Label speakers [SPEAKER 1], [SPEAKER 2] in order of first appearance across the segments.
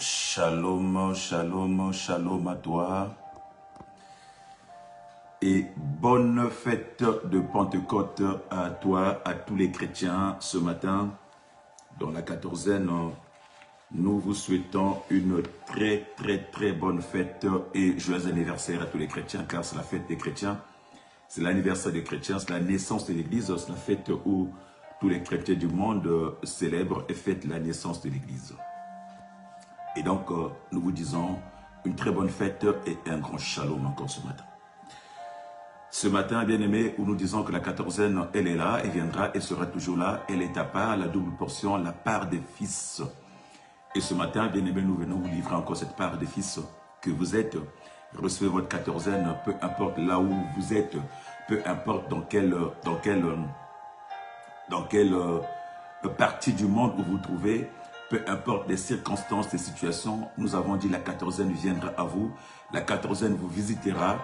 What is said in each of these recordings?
[SPEAKER 1] Shalom, shalom, shalom à toi et bonne fête de Pentecôte à toi, à tous les chrétiens ce matin. Dans la quatorzaine, nous vous souhaitons une très bonne fête et joyeux anniversaire à tous les chrétiens car c'est la fête des chrétiens. C'est l'anniversaire des chrétiens, c'est la naissance de l'Église, c'est la fête où tous les chrétiens du monde célèbrent et fêtent la naissance de l'Église. Et donc, nous vous disons une très bonne fête et un grand shalom encore ce matin. Ce matin, bien-aimés, où nous disons que la quatorzaine, elle est là, elle viendra, elle sera toujours là. Elle est à part, la double portion, la part des fils. Et ce matin, bien-aimés, nous venons vous livrer encore cette part des fils que vous êtes. Recevez votre quatorzaine, peu importe là où vous êtes, peu importe dans quelle partie du monde où vous vous trouvez. Peu importe les circonstances, les situations, nous avons dit la quatorzaine viendra à vous. La quatorzaine vous visitera.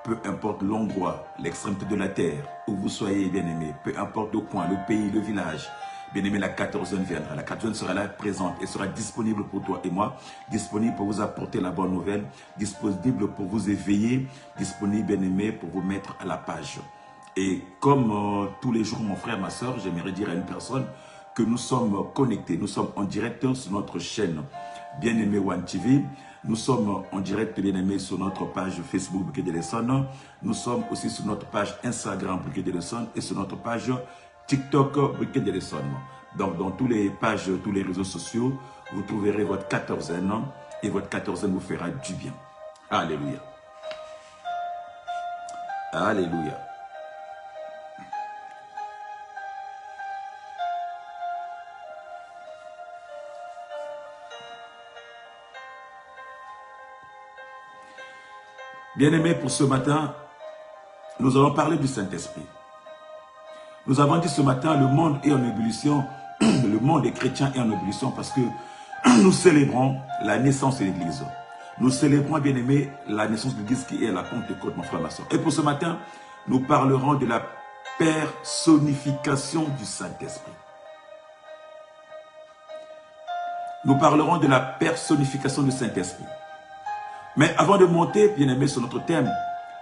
[SPEAKER 1] Peu importe l'endroit, l'extrémité de la terre, où vous soyez bien-aimés. Peu importe le coin, le pays, le village. Bien-aimé, la quatorzaine viendra. La quatorzaine sera là, présente et sera disponible pour toi et moi. Disponible pour vous apporter la bonne nouvelle. Disponible pour vous éveiller. Disponible, bien-aimé, pour vous mettre à la page. Et comme tous les jours, mon frère, ma soeur, j'aimerais dire à une personne que nous sommes connectés, nous sommes en direct sur notre chaîne Bien-Aimé One TV. Nous sommes en direct, bien-aimé, sur notre page Facebook Bouquet de Lesson. Nous sommes aussi sur notre page Instagram Bouquet de Lesson et sur notre page TikTok Bouquet de Lesson. Donc, dans toutes les pages, tous les réseaux sociaux, vous trouverez votre quatorzaine et votre quatorzaine vous fera du bien. Alléluia. Alléluia. Bien-aimés, pour ce matin, nous allons parler du Saint-Esprit. Nous avons dit ce matin, le monde est en ébullition, le monde des chrétiens est en ébullition parce que nous célébrons la naissance de l'Église. Nous célébrons, bien-aimés, la naissance de l'Église qui est la Pentecôte, mon frère, ma soeur. Et pour ce matin, nous parlerons de la personnification du Saint-Esprit. Nous parlerons de la personnification du Saint-Esprit. Mais avant de monter, bien-aimés, sur notre thème,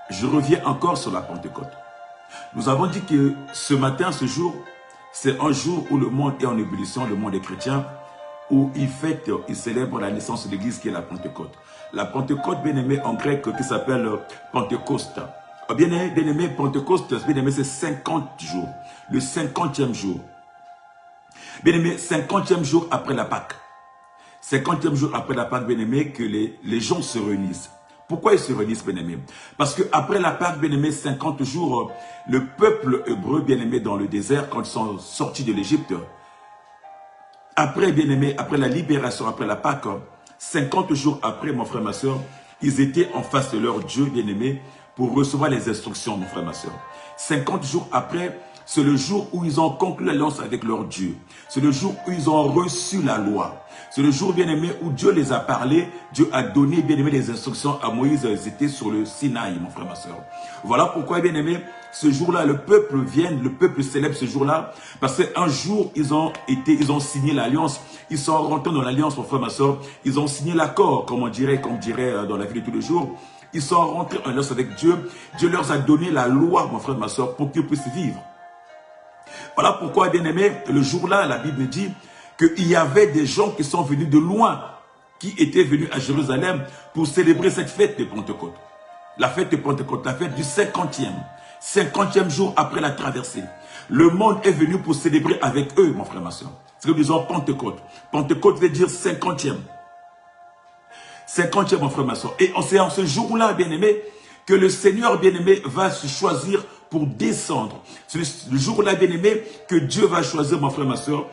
[SPEAKER 1] je reviens encore sur la Pentecôte. Nous avons dit que ce matin, ce jour, c'est un jour où le monde est en ébullition, le monde des chrétiens, où ils fêtent, ils célèbrent la naissance de l'Église qui est la Pentecôte. La Pentecôte, bien-aimé, en grec, qui s'appelle Pentecôte. Bien-aimé, Pentecôte, bien-aimé, c'est 50 jours. Le 50e jour. Bien-aimé, 50e jour après la Pâque. 50e jour après la Pâque, bien-aimé, que les gens se réunissent. Pourquoi ils se réunissent, bien-aimé? Parce qu'après la Pâque, bien-aimé, 50 jours, le peuple hébreu, bien-aimé, dans le désert, quand ils sont sortis de l'Égypte, après, bien-aimé, après la libération, après la Pâque, 50 jours après, mon frère, ma soeur, ils étaient en face de leur Dieu, bien-aimé, pour recevoir les instructions, mon frère, ma soeur. 50 jours après, c'est le jour où ils ont conclu l'alliance avec leur Dieu. C'est le jour où ils ont reçu la loi. C'est le jour, bien-aimé, où Dieu les a parlé. Dieu a donné, bien-aimé, les instructions à Moïse. Ils étaient sur le Sinaï, mon frère, ma soeur. Voilà pourquoi, bien-aimé, ce jour-là, le peuple vient, le peuple célèbre ce jour-là. Parce qu'un jour, ils ont signé l'alliance. Ils sont rentrés dans l'alliance, mon frère, ma soeur. Ils ont signé l'accord, comme on dirait dans la vie de tous les jours. Ils sont rentrés en alliance avec Dieu. Dieu leur a donné la loi, mon frère, ma soeur, pour qu'ils puissent vivre. Voilà pourquoi, bien-aimé, le jour-là, la Bible dit qu'il y avait des gens qui sont venus de loin, qui étaient venus à Jérusalem pour célébrer cette fête de Pentecôte. La fête de Pentecôte, la fête du 50e jour après la traversée. Le monde est venu pour célébrer avec eux, mon frère, ma soeur. C'est ce que nous disons Pentecôte. Pentecôte veut dire 50e. 50e, mon frère, ma soeur. Et c'est en ce jour-là, bien-aimé, que le Seigneur, bien-aimé, va se choisir pour descendre. C'est le jour-là, bien-aimé, que Dieu va choisir, mon frère, ma soeur,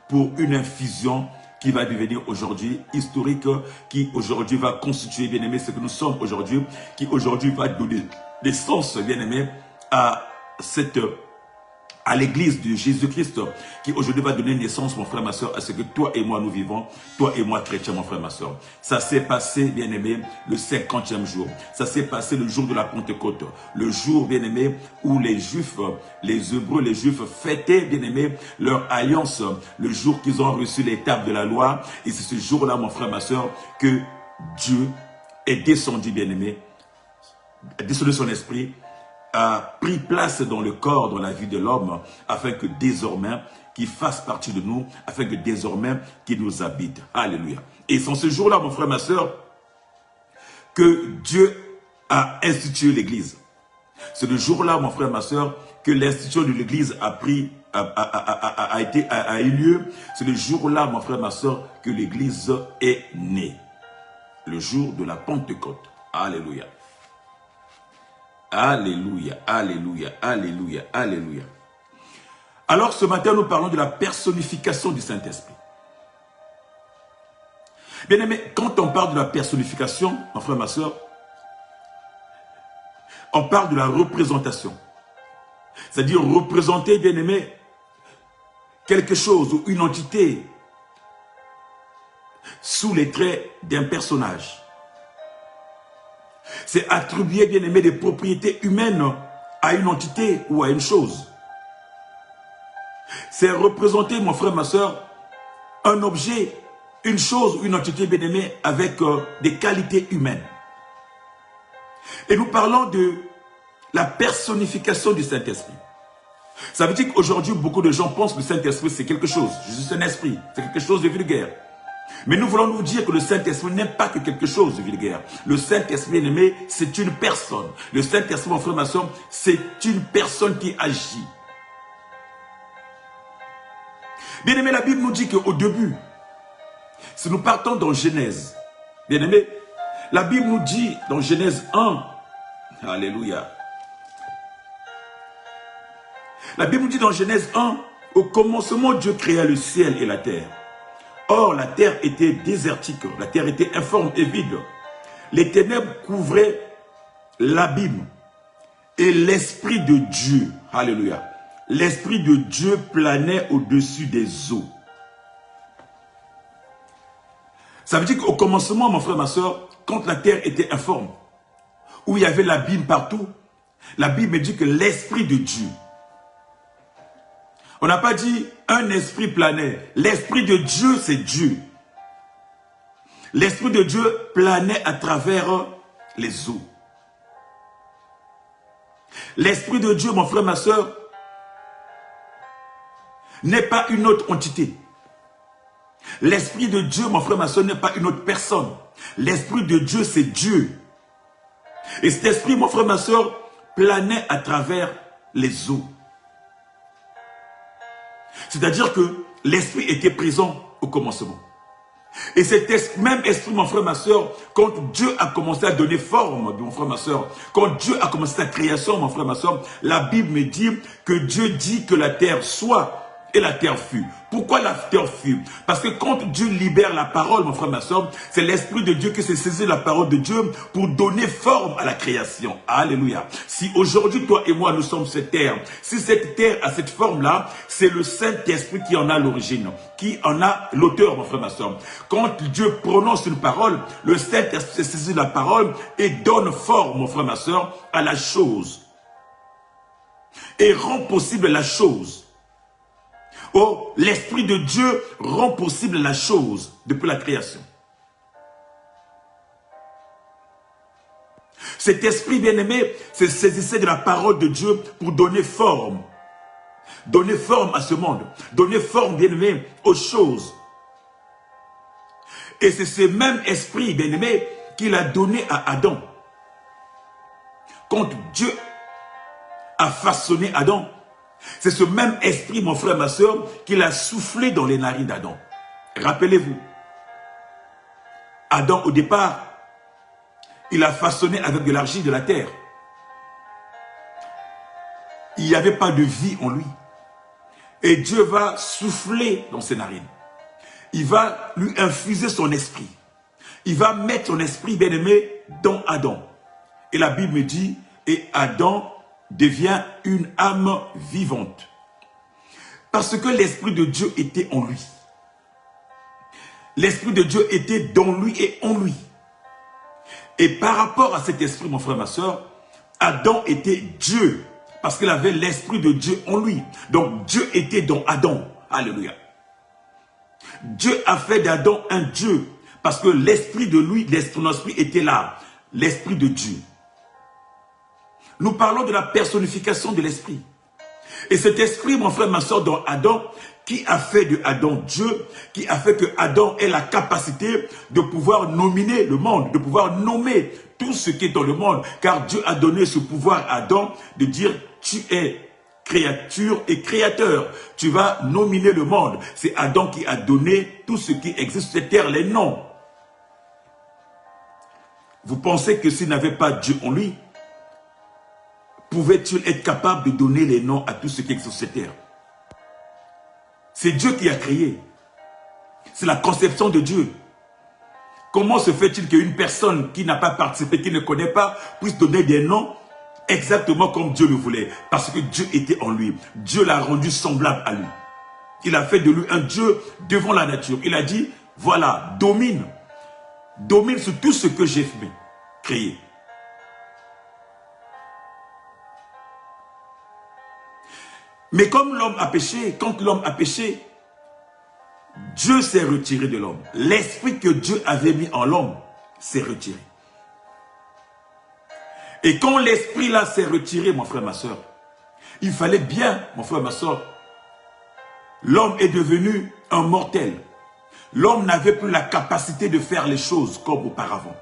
[SPEAKER 1] pour une infusion qui va devenir aujourd'hui historique, qui aujourd'hui va constituer, bien-aimé, ce que nous sommes aujourd'hui, qui aujourd'hui va donner naissance, bien-aimé, à cette à l'église de Jésus-Christ qui aujourd'hui va donner naissance, mon frère, ma soeur, à ce que toi et moi nous vivons, toi et moi chrétiens, mon frère, ma soeur. Ça s'est passé, bien-aimé, le 50e jour. Ça s'est passé le jour de la Pentecôte. Le jour, bien-aimé, où les Juifs, les Hébreux, les Juifs fêtaient, bien-aimé, leur alliance. Le jour qu'ils ont reçu l'étape de la loi. Et c'est ce jour-là, mon frère, ma soeur, que Dieu est descendu, bien-aimé, a descendu son esprit, a pris place dans le corps, dans la vie de l'homme, afin que désormais, qu'il fasse partie de nous, afin que désormais, qu'il nous habite. Alléluia. Et c'est en ce jour-là, mon frère, ma soeur, que Dieu a institué l'Église. C'est le jour-là, mon frère, ma soeur, que l'institution de l'Église a eu lieu. C'est le jour-là, mon frère, ma soeur, que l'Église est née. Le jour de la Pentecôte. Alléluia. Alléluia, alléluia, alléluia, alléluia. Alors ce matin, nous parlons de la personnification du Saint-Esprit. Bien aimé, quand on parle de la personnification, mon frère, ma soeur, on parle de la représentation. C'est-à-dire représenter, bien aimé, quelque chose ou une entité sous les traits d'un personnage. C'est attribuer, bien aimé, des propriétés humaines à une entité ou à une chose. C'est représenter, mon frère, ma soeur, un objet, une chose ou une entité, bien aimé, avec des qualités humaines. Et nous parlons de la personnification du Saint-Esprit. Ça veut dire qu'aujourd'hui, beaucoup de gens pensent que le Saint-Esprit, c'est quelque chose. C'est un esprit, c'est quelque chose de vulgaire. Mais nous voulons nous dire que le Saint-Esprit n'est pas que quelque chose de vulgaire. Le Saint-Esprit, bien-aimé, c'est une personne. Le Saint-Esprit, mon frère, ma soeur, c'est une personne qui agit. Bien-aimé, la Bible nous dit qu'au début, si nous partons dans Genèse, bien-aimé, la Bible nous dit dans Genèse 1, alléluia. La Bible nous dit dans Genèse 1, au commencement, Dieu créa le ciel et la terre. Or, la terre était désertique, la terre était informe et vide. Les ténèbres couvraient l'abîme. Et l'Esprit de Dieu, alléluia, l'Esprit de Dieu planait au-dessus des eaux. Ça veut dire qu'au commencement, mon frère, ma soeur, quand la terre était informe, où il y avait l'abîme partout, la Bible dit que l'Esprit de Dieu, on n'a pas dit un esprit planait. L'Esprit de Dieu, c'est Dieu. L'Esprit de Dieu planait à travers les eaux. L'Esprit de Dieu, mon frère, ma soeur, n'est pas une autre entité. L'Esprit de Dieu, mon frère, ma soeur, n'est pas une autre personne. L'Esprit de Dieu, c'est Dieu. Et cet Esprit, mon frère, ma soeur, planait à travers les eaux. C'est-à-dire que l'Esprit était présent au commencement. Et cet même Esprit, mon frère, ma soeur, quand Dieu a commencé à donner forme, mon frère, ma soeur, quand Dieu a commencé sa création, mon frère, ma soeur, la Bible me dit que Dieu dit que la terre soit, et la terre fut. Pourquoi la terre fut? Parce que quand Dieu libère la parole, mon frère, ma soeur, c'est l'Esprit de Dieu qui s'est saisi de la parole de Dieu pour donner forme à la création. Alléluia. Si aujourd'hui, toi et moi, nous sommes cette terre, si cette terre a cette forme-là, c'est le Saint-Esprit qui en a l'origine, qui en a l'auteur, mon frère, ma soeur. Quand Dieu prononce une parole, le Saint-Esprit s'est saisi de la parole et donne forme, mon frère, ma soeur, à la chose. Et rend possible la chose. Oh, l'Esprit de Dieu rend possible la chose depuis la création. Cet Esprit bien-aimé se saisissait de la parole de Dieu pour donner forme. Donner forme à ce monde. Donner forme, bien-aimé, aux choses. Et c'est ce même Esprit, bien-aimé, qu'il a donné à Adam. Quand Dieu a façonné Adam, c'est ce même esprit, mon frère, ma soeur, qu'il a soufflé dans les narines d'Adam. Rappelez-vous, Adam, au départ, il a façonné avec de l'argile de la terre. Il n'y avait pas de vie en lui. Et Dieu va souffler dans ses narines. Il va lui infuser son esprit. Il va mettre son esprit bien-aimé dans Adam. Et la Bible me dit, et Adam devient une âme vivante. Parce que l'Esprit de Dieu était en lui. L'Esprit de Dieu était dans lui et en lui. Et par rapport à cet esprit, mon frère, ma soeur, Adam était Dieu. Parce qu'il avait l'Esprit de Dieu en lui. Donc Dieu était dans Adam. Alléluia. Dieu a fait d'Adam un Dieu. Parce que l'Esprit de lui, son esprit était là. L'Esprit de Dieu. Nous parlons de la personnification de l'Esprit. Et cet esprit, mon frère, ma soeur, dans Adam, qui a fait de Adam Dieu, qui a fait que Adam ait la capacité de pouvoir nominer le monde, de pouvoir nommer tout ce qui est dans le monde. Car Dieu a donné ce pouvoir à Adam de dire, tu es créature et créateur. Tu vas nominer le monde. C'est Adam qui a donné tout ce qui existe sur cette terre, les noms. Vous pensez que s'il n'avait pas Dieu en lui, pouvait-il être capable de donner les noms à tout ce qui existe sur cette terre? C'est Dieu qui a créé. C'est la conception de Dieu. Comment se fait-il qu'une personne qui n'a pas participé, qui ne connaît pas, puisse donner des noms exactement comme Dieu le voulait? Parce que Dieu était en lui. Dieu l'a rendu semblable à lui. Il a fait de lui un Dieu devant la nature. Il a dit, voilà, domine. Domine sur tout ce que j'ai fait, créé. Mais comme l'homme a péché, quand l'homme a péché, Dieu s'est retiré de l'homme. L'esprit que Dieu avait mis en l'homme s'est retiré. Et quand l'esprit là s'est retiré, mon frère, ma soeur, il fallait bien, mon frère, ma soeur, l'homme est devenu un mortel. L'homme n'avait plus la capacité de faire les choses comme auparavant.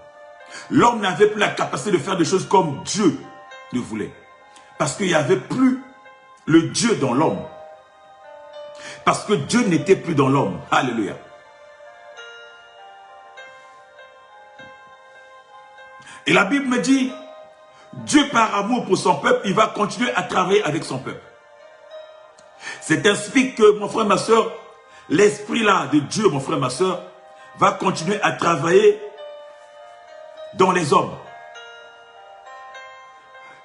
[SPEAKER 1] L'homme n'avait plus la capacité de faire des choses comme Dieu le voulait. Parce qu'il n'y avait plus le Dieu dans l'homme. Parce que Dieu n'était plus dans l'homme. Alléluia. Et la Bible me dit, Dieu par amour pour son peuple, il va continuer à travailler avec son peuple. C'est ainsi que, mon frère, ma soeur, l'esprit là de Dieu, mon frère, ma soeur, va continuer à travailler dans les hommes.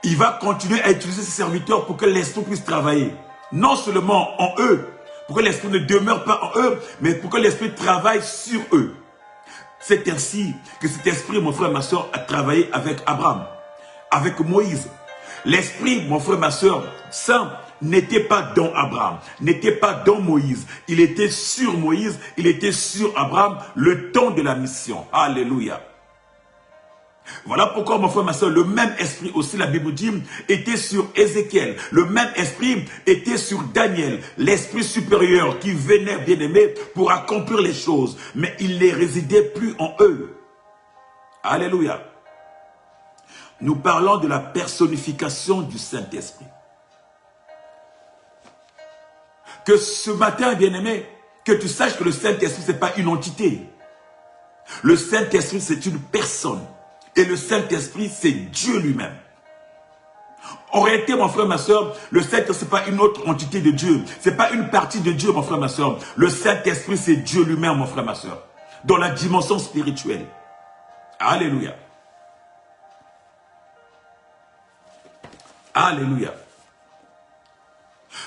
[SPEAKER 1] Il va continuer à utiliser ses serviteurs pour que l'esprit puisse travailler. Non seulement en eux, pour que l'esprit ne demeure pas en eux, mais pour que l'esprit travaille sur eux. C'est ainsi que cet esprit, mon frère, ma soeur, a travaillé avec Abraham, avec Moïse. L'esprit, mon frère, ma soeur, saint, n'était pas dans Abraham, n'était pas dans Moïse. Il était sur Moïse, il était sur Abraham, le temps de la mission. Alléluia. Voilà pourquoi, mon frère, ma soeur, le même esprit aussi, la Bible dit, était sur Ézéchiel. Le même esprit était sur Daniel. L'esprit supérieur qui venait, bien aimé, pour accomplir les choses. Mais il ne résidait plus en eux. Alléluia. Nous parlons de la personnification du Saint-Esprit. Que ce matin, bien aimé, que tu saches que le Saint-Esprit, ce n'est pas une entité. Le Saint-Esprit, c'est une personne. Et le Saint-Esprit, c'est Dieu lui-même. En réalité, mon frère, ma soeur, le Saint-Esprit, ce n'est pas une autre entité de Dieu. Ce n'est pas une partie de Dieu, mon frère, ma soeur. Le Saint-Esprit, c'est Dieu lui-même, mon frère, ma soeur. Dans la dimension spirituelle. Alléluia. Alléluia.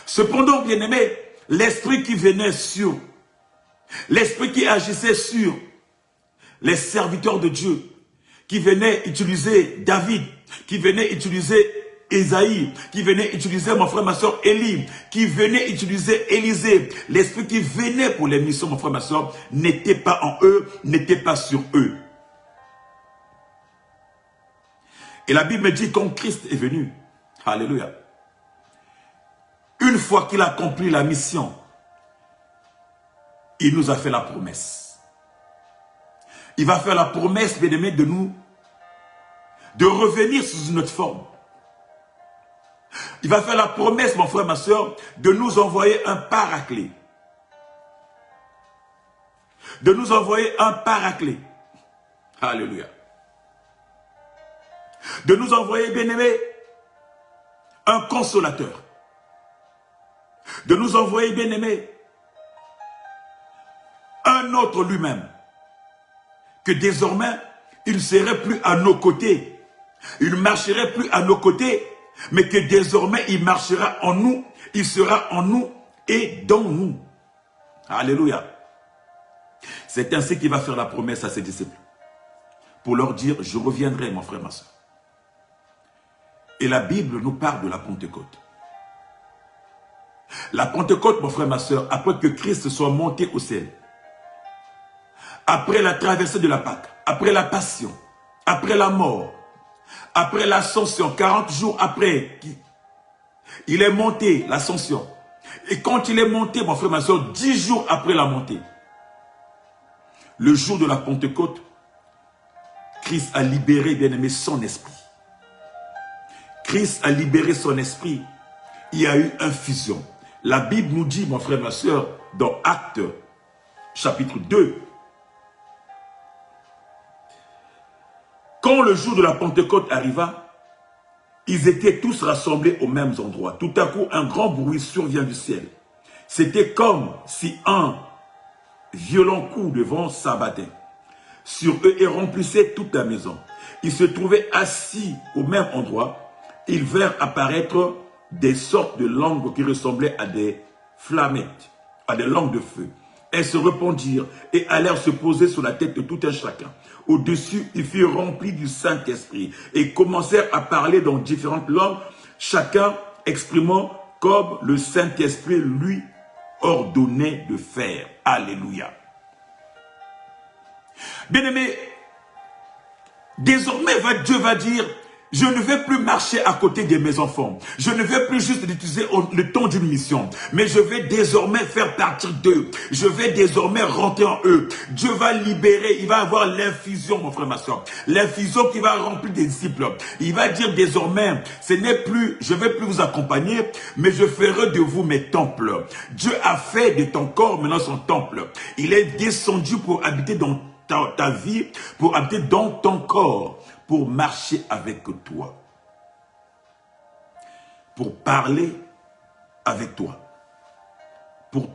[SPEAKER 1] Cependant, bien aimé, l'esprit qui venait sur, l'esprit qui agissait sur les serviteurs de Dieu, qui venait utiliser David, qui venait utiliser Ésaïe, qui venait utiliser mon frère, ma soeur, Élie, qui venait utiliser Élisée. L'esprit qui venait pour les missions, mon frère, ma soeur, n'était pas en eux, n'était pas sur eux. Et la Bible me dit, quand Christ est venu, alléluia, une fois qu'il a accompli la mission, il nous a fait la promesse. Il va faire la promesse, bien aimé, de nous, de revenir sous une autre forme. Il va faire la promesse, mon frère, ma soeur, de nous envoyer un paraclet. De nous envoyer un paraclet. Alléluia. De nous envoyer, bien aimé, un consolateur. De nous envoyer, bien aimé, un autre lui-même. Que désormais, il ne serait plus à nos côtés. Il ne marcherait plus à nos côtés, mais que désormais, il marchera en nous, il sera en nous et dans nous. Alléluia. C'est ainsi qu'il va faire la promesse à ses disciples. Pour leur dire, je reviendrai, mon frère, ma soeur. Et la Bible nous parle de la Pentecôte. La Pentecôte, mon frère, ma soeur, après que Christ soit monté au ciel, après la traversée de la Pâque, après la passion, après la mort, après l'ascension, 40 jours après, il est monté, l'ascension. Et quand il est monté, mon frère, ma soeur, 10 jours après la montée, le jour de la Pentecôte, Christ a libéré, bien-aimé, son esprit. Christ a libéré son esprit. Il y a eu une fusion. La Bible nous dit, mon frère, ma soeur, dans Actes, chapitre 2, quand le jour de la Pentecôte arriva, ils étaient tous rassemblés aux mêmes endroits. Tout à coup, un grand bruit survient du ciel. C'était comme si un violent coup de vent s'abattait sur eux et remplissait toute la maison. Ils se trouvaient assis au même endroit. Ils virent apparaître des sortes de langues qui ressemblaient à des flammettes, à des langues de feu. Elles se répandirent et allèrent se poser sur la tête de tout un chacun. Au-dessus, ils furent remplis du Saint-Esprit et commencèrent à parler dans différentes langues, chacun exprimant comme le Saint-Esprit lui ordonnait de faire. Alléluia. Bien-aimé, désormais Dieu va dire, je ne vais plus marcher à côté de mes enfants. Je ne vais plus juste utiliser le temps d'une mission. Mais je vais désormais faire partir d'eux. Je vais désormais rentrer en eux. Dieu va libérer. Il va avoir l'infusion, mon frère, ma soeur. L'infusion qui va remplir des disciples. Il va dire désormais, ce n'est plus, je ne vais plus vous accompagner, mais je ferai de vous mes temples. Dieu a fait de ton corps maintenant son temple. Il est descendu pour habiter dans ta vie, pour habiter dans ton corps, pour marcher avec toi, pour parler avec toi, pour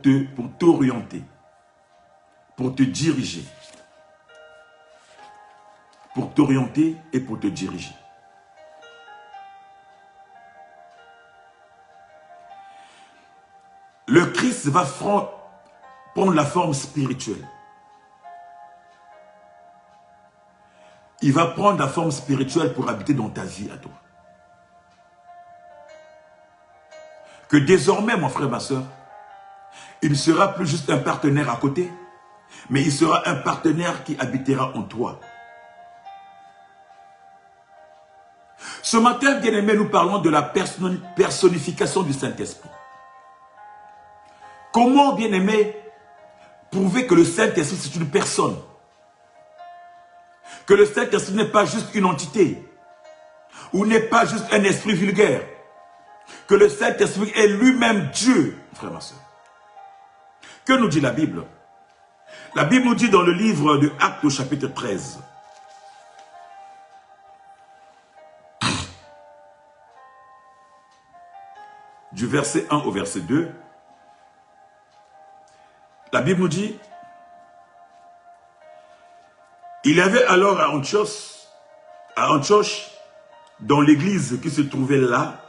[SPEAKER 1] t'orienter, pour te diriger, pour t'orienter et pour te diriger. Le Christ va prendre la forme spirituelle. Il va prendre la forme spirituelle pour habiter dans ta vie à toi. Que désormais, mon frère, ma soeur, il ne sera plus juste un partenaire à côté, mais il sera un partenaire qui habitera en toi. Ce matin, bien-aimé, nous parlons de la personnification du Saint-Esprit. Comment, bien-aimé, prouver que le Saint-Esprit, c'est une personne? Que le Saint-Esprit n'est pas juste une entité, ou n'est pas juste un esprit vulgaire. Que le Saint-Esprit est lui-même Dieu, frère ma soeur. Que nous dit la Bible? La Bible nous dit dans le livre de Actes au chapitre 13. Du verset 1 au verset 2. La Bible nous dit, il y avait alors à Antioche, dans l'église qui se trouvait là,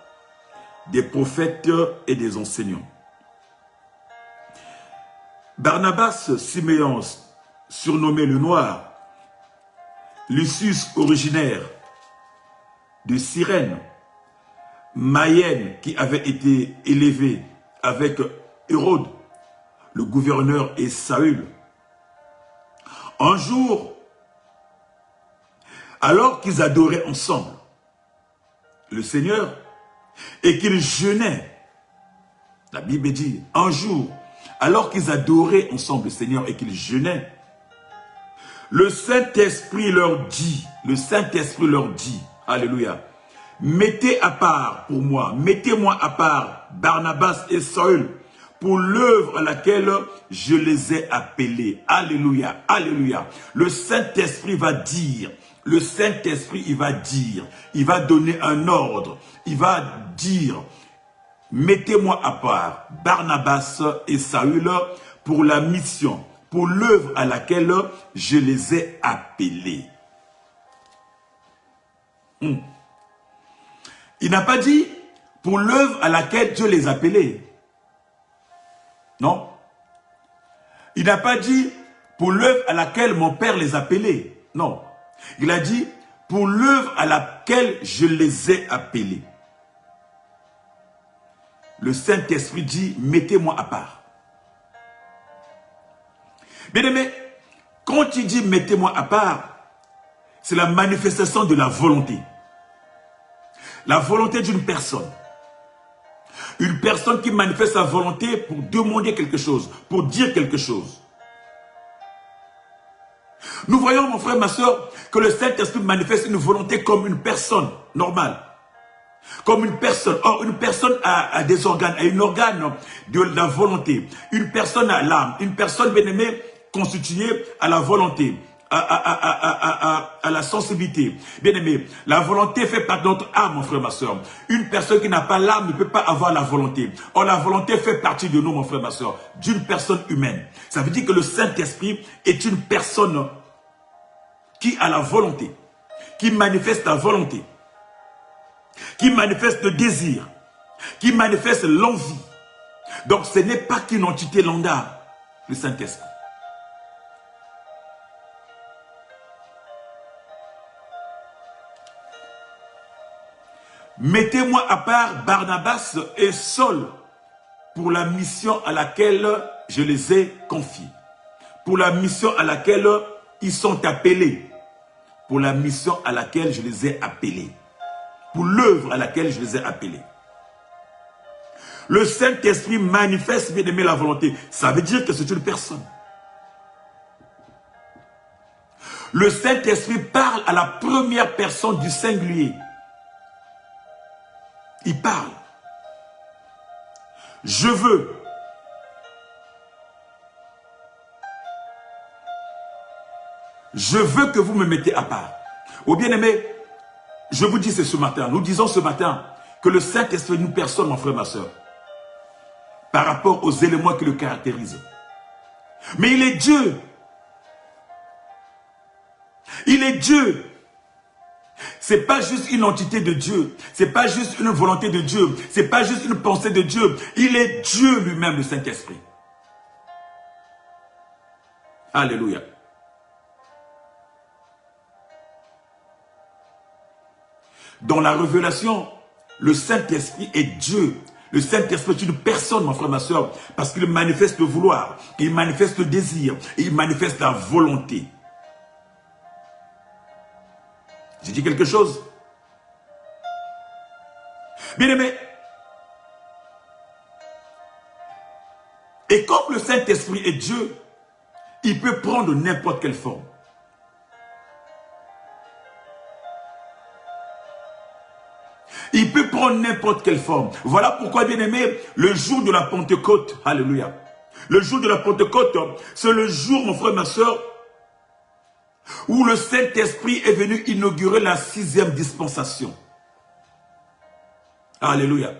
[SPEAKER 1] des prophètes et des enseignants. Barnabas, Siméon, surnommé le Noir, Lucius, originaire de Cyrène, Maïenne, qui avait été élevé avec Hérode, le gouverneur, et Saül. Un jour, alors qu'ils adoraient ensemble le Seigneur et qu'ils jeûnaient, la Bible dit, un jour, alors qu'ils adoraient ensemble le Seigneur et qu'ils jeûnaient, le Saint-Esprit leur dit, alléluia, mettez à part pour moi, mettez-moi à part Barnabas et Saül pour l'œuvre à laquelle je les ai appelés. Alléluia, alléluia. Le Saint-Esprit va dire, il va donner un ordre, il va dire, mettez-moi à part Barnabas et Saül pour la mission, pour l'œuvre à laquelle je les ai appelés. Il n'a pas dit pour l'œuvre à laquelle Dieu les a appelés. Non. Il n'a pas dit pour l'œuvre à laquelle mon Père les a appelés. Non. Il a dit pour l'œuvre à laquelle je les ai appelés. Le Saint-Esprit dit, mettez-moi à part. Bien-aimé, quand il dit mettez-moi à part, c'est la manifestation de la volonté. La volonté d'une personne. Une personne qui manifeste sa volonté pour demander quelque chose, pour dire quelque chose. Nous voyons, mon frère, ma soeur, que le Saint-Esprit manifeste une volonté comme une personne normale. Comme une personne. Or, une personne a des organes, a un organe de la volonté. Une personne a l'âme. Une personne, bien aimée, constituée à la volonté, à la sensibilité. Bien aimé, la volonté fait partie de notre âme, mon frère, ma soeur. Une personne qui n'a pas l'âme ne peut pas avoir la volonté. Or, la volonté fait partie de nous, mon frère, ma soeur, d'une personne humaine. Ça veut dire que le Saint-Esprit est une personne qui a la volonté, qui manifeste la volonté, qui manifeste le désir, qui manifeste l'envie. Donc, ce n'est pas qu'une entité lambda, le Saint-Esprit. Mettez-moi à part Barnabas et Saul pour la mission à laquelle je les ai confiés. Pour la mission à laquelle ils sont appelés. Pour la mission à laquelle je les ai appelés. Pour l'œuvre à laquelle je les ai appelés. Le Saint-Esprit manifeste, bien aimé, la volonté. Ça veut dire que c'est une personne. Le Saint-Esprit parle à la première personne du singulier. Il parle. Je veux. Je veux que vous me mettez à part. Oh bien-aimé, je vous dis ce matin, nous disons ce matin que le Saint-Esprit est une personne, mon frère, ma soeur, par rapport aux éléments qui le caractérisent. Mais il est Dieu. Il est Dieu. C'est pas juste une entité de Dieu. C'est pas juste une volonté de Dieu. C'est pas juste une pensée de Dieu. Il est Dieu lui-même, le Saint-Esprit. Alléluia. Dans la révélation, le Saint-Esprit est Dieu. Le Saint-Esprit est une personne, mon frère, ma soeur, parce qu'il manifeste le vouloir, il manifeste le désir, et il manifeste la volonté. J'ai dit quelque chose? Bien aimé, et comme le Saint-Esprit est Dieu, il peut prendre n'importe quelle forme. Il peut prendre n'importe quelle forme. Voilà pourquoi, bien aimé, le jour de la Pentecôte, alléluia, le jour de la Pentecôte, c'est le jour, mon frère, ma soeur, où le Saint-Esprit est venu inaugurer la 6e dispensation. Alléluia.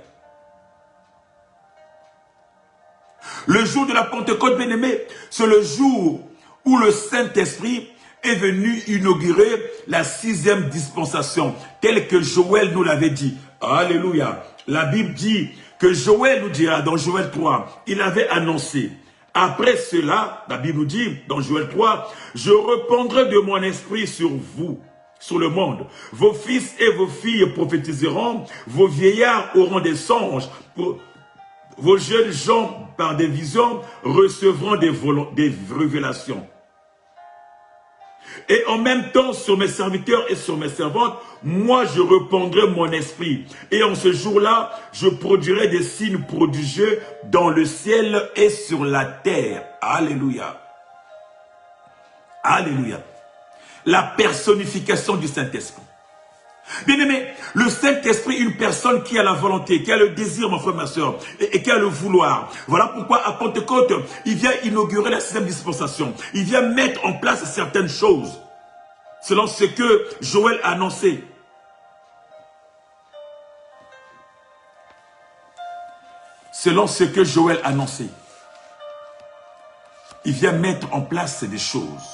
[SPEAKER 1] Le jour de la Pentecôte, bien aimé, c'est le jour où le Saint-Esprit est venu inaugurer la 6e dispensation, telle que Joël nous l'avait dit. Alléluia. La Bible dit que Joël nous dira dans Joël 3, il avait annoncé. Après cela, la Bible nous dit dans Joël 3, je répandrai de mon esprit sur vous, sur le monde. Vos fils et vos filles prophétiseront, vos vieillards auront des songes, vos jeunes gens par des visions recevront des révélations. Et en même temps, sur mes serviteurs et sur mes servantes, moi je répandrai mon esprit. Et en ce jour-là, je produirai des signes prodigieux dans le ciel et sur la terre. Alléluia. Alléluia. La personnification du Saint-Esprit. Bien aimé, le Saint-Esprit est une personne qui a la volonté, qui a le désir, mon frère, ma soeur, et qui a le vouloir. Voilà pourquoi à Pentecôte, il vient inaugurer la 6e dispensation. Il vient mettre en place certaines choses, selon ce que Joël a annoncé. Selon ce que Joël a annoncé. Il vient mettre en place des choses.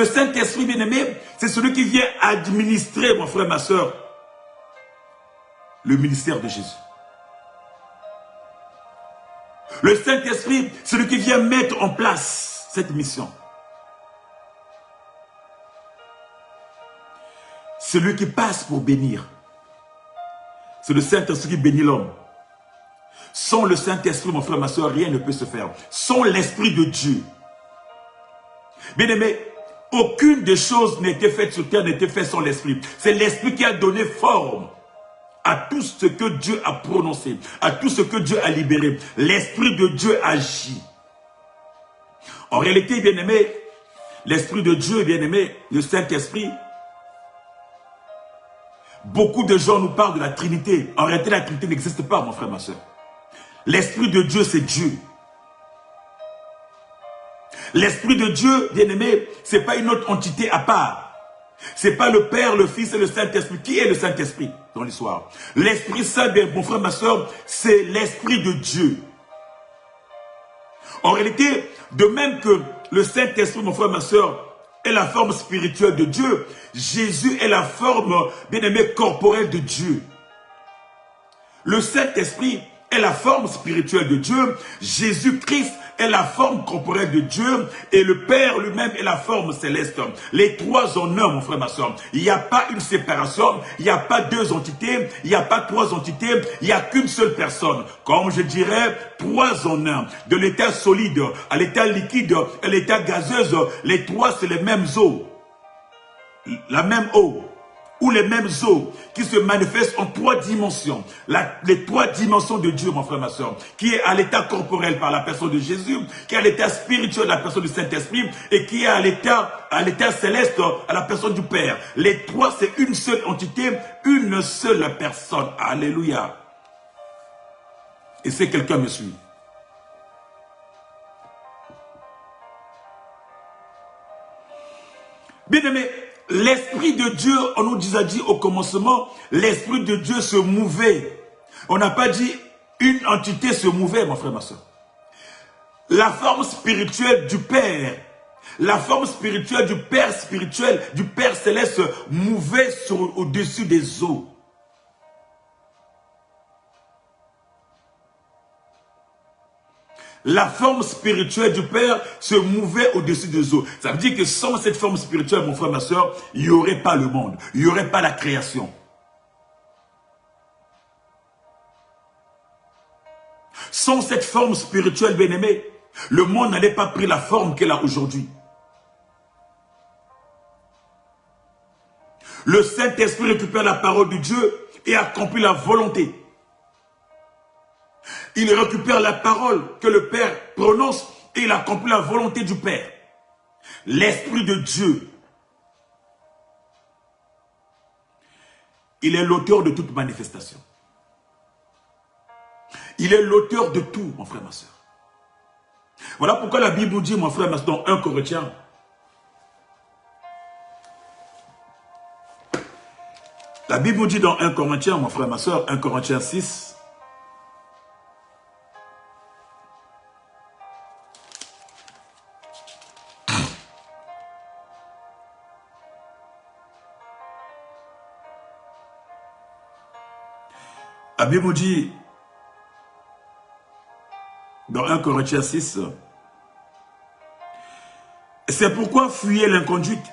[SPEAKER 1] Le Saint-Esprit, bien-aimé, c'est celui qui vient administrer, mon frère, ma soeur, le ministère de Jésus. Le Saint-Esprit, c'est celui qui vient mettre en place cette mission. Celui qui passe pour bénir. C'est le Saint-Esprit qui bénit l'homme. Sans le Saint-Esprit, mon frère, ma soeur, rien ne peut se faire. Sans l'Esprit de Dieu. Bien-aimé, aucune des choses n'était faite sur terre, n'était faite sans l'Esprit. C'est l'Esprit qui a donné forme à tout ce que Dieu a prononcé, à tout ce que Dieu a libéré. L'Esprit de Dieu agit. En réalité, bien-aimé, l'Esprit de Dieu, bien-aimé, le Saint-Esprit, beaucoup de gens nous parlent de la Trinité. En réalité, la Trinité n'existe pas, mon frère, ma soeur. L'Esprit de Dieu, c'est Dieu. L'Esprit de Dieu, bien-aimé, ce n'est pas une autre entité à part. Ce n'est pas le Père, le Fils et le Saint-Esprit. Qui est le Saint-Esprit dans l'histoire? L'Esprit Saint, mon frère, ma soeur, c'est l'Esprit de Dieu. En réalité, de même que le Saint-Esprit, mon frère, ma soeur, est la forme spirituelle de Dieu, Jésus est la forme, bien-aimé, corporelle de Dieu. Le Saint-Esprit est la forme spirituelle de Dieu. Jésus-Christ est la forme corporelle de Dieu. Et le Père lui-même est la forme céleste. Les trois en un, mon frère, ma soeur. Il n'y a pas une séparation. Il n'y a pas deux entités. Il n'y a pas trois entités. Il n'y a qu'une seule personne. Comme je dirais, trois en un. De l'état solide à l'état liquide, à l'état gazeuse. Les trois, c'est les mêmes eaux. La même eau. Ou les mêmes eaux qui se manifestent en trois dimensions. Les trois dimensions de Dieu, mon frère, ma soeur, qui est à l'état corporel par la personne de Jésus, qui est à l'état spirituel à la personne du Saint-Esprit, et qui est à l'état céleste à la personne du Père. Les trois, c'est une seule entité, une seule personne. Alléluia. Et si quelqu'un me suit. Bien-aimé, l'Esprit de Dieu, on nous a dit au commencement, l'Esprit de Dieu se mouvait. On n'a pas dit une entité se mouvait, mon frère, ma soeur. La forme spirituelle du Père, la forme spirituelle du Père céleste mouvait au-dessus des eaux. La forme spirituelle du Père se mouvait au-dessus des eaux. Ça veut dire que sans cette forme spirituelle, mon frère, ma soeur, il n'y aurait pas le monde. Il n'y aurait pas la création. Sans cette forme spirituelle, bien-aimé, le monde n'allait pas prendre la forme qu'elle a aujourd'hui. Le Saint-Esprit récupère la parole de Dieu et accomplit la volonté. Il récupère la parole que le Père prononce et il accomplit la volonté du Père. L'Esprit de Dieu. Il est l'auteur de toute manifestation. Il est l'auteur de tout, mon frère, ma soeur. Voilà pourquoi la Bible nous dit, mon frère, ma soeur, dans 1 Corinthiens. La Bible nous dit dans 1 Corinthiens, mon frère, ma soeur, 1 Corinthiens 6. La Bible nous dit, dans 1 Corinthiens 6, c'est pourquoi fuyez l'inconduite.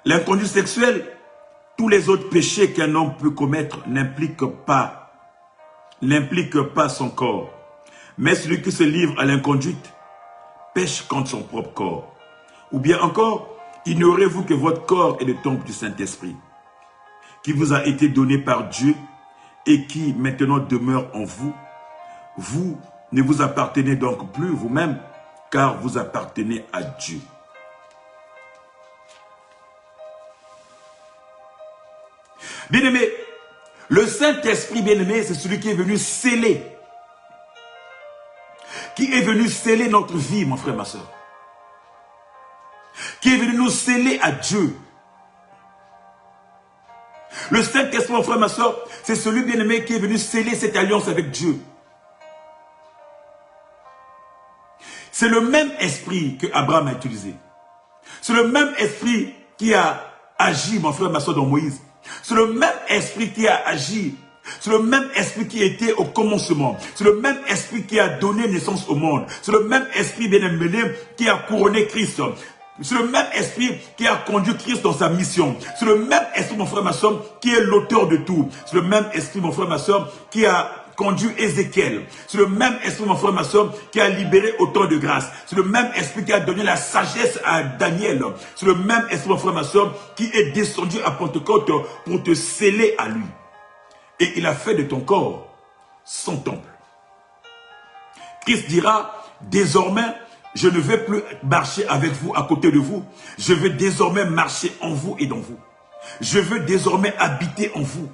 [SPEAKER 1] L'inconduite sexuelle, tous les autres péchés qu'un homme peut commettre n'impliquent pas son corps. Mais celui qui se livre à l'inconduite pêche contre son propre corps. Ou bien encore, ignorez-vous que votre corps est le temple du Saint-Esprit, qui vous a été donné par Dieu et qui maintenant demeure en vous. Vous ne vous appartenez donc plus vous-même, car vous appartenez à Dieu. Bien-aimé, le Saint-Esprit, bien-aimé, c'est celui qui est venu sceller. Qui est venu sceller notre vie, mon frère, ma soeur. Qui est venu nous sceller à Dieu. Le Saint-Esprit, mon frère, ma soeur, c'est celui, bien-aimé, qui est venu sceller cette alliance avec Dieu. C'est le même esprit que Abraham a utilisé. C'est le même esprit qui a agi, mon frère, ma soeur, dans Moïse. C'est le même esprit qui a agi. C'est le même esprit qui était au commencement. C'est le même esprit qui a donné naissance au monde. C'est le même esprit bien-aimé qui a couronné Christ. C'est le même esprit qui a conduit Christ dans sa mission. C'est le même esprit, mon frère, ma soeur, qui est l'auteur de tout. C'est le même esprit, mon frère, ma soeur, qui a conduit Ézéchiel. C'est le même esprit, mon frère, ma soeur, qui a libéré autant de grâce. C'est le même esprit qui a donné la sagesse à Daniel. C'est le même esprit, mon frère, ma soeur, qui est descendu à Pentecôte pour te sceller à lui. Et il a fait de ton corps son temple. Christ dira, désormais, je ne vais plus marcher avec vous, à côté de vous. Je veux désormais marcher en vous et dans vous. Je veux désormais habiter en vous.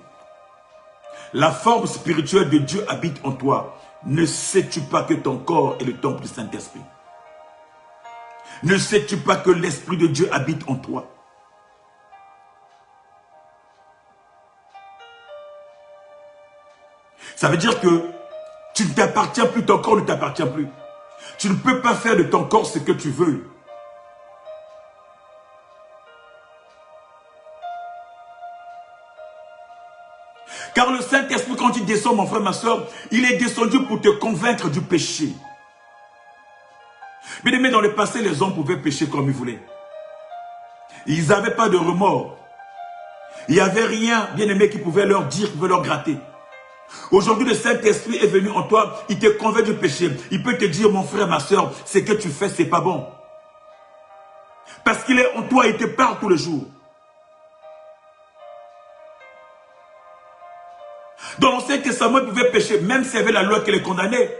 [SPEAKER 1] La forme spirituelle de Dieu habite en toi. Ne sais-tu pas que ton corps est le temple du Saint-Esprit? Ne sais-tu pas que l'Esprit de Dieu habite en toi? Ça veut dire que tu ne t'appartiens plus, ton corps ne t'appartient plus. Tu ne peux pas faire de ton corps ce que tu veux. Car le Saint-Esprit, quand il descend, mon frère, ma soeur, il est descendu pour te convaincre du péché. Bien aimé, dans le passé, les hommes pouvaient pécher comme ils voulaient. Ils n'avaient pas de remords. Il n'y avait rien, bien aimé, qui pouvait leur dire, qui pouvait leur gratter. Aujourd'hui, le Saint-Esprit est venu en toi, il te convainc du péché. Il peut te dire, mon frère, ma soeur, ce que tu fais, c'est pas bon. Parce qu'il est en toi, il te parle tous les jours. Dans l'Ancien Testament, ils pouvaient pécher, même s'il y avait la loi qui les condamnait.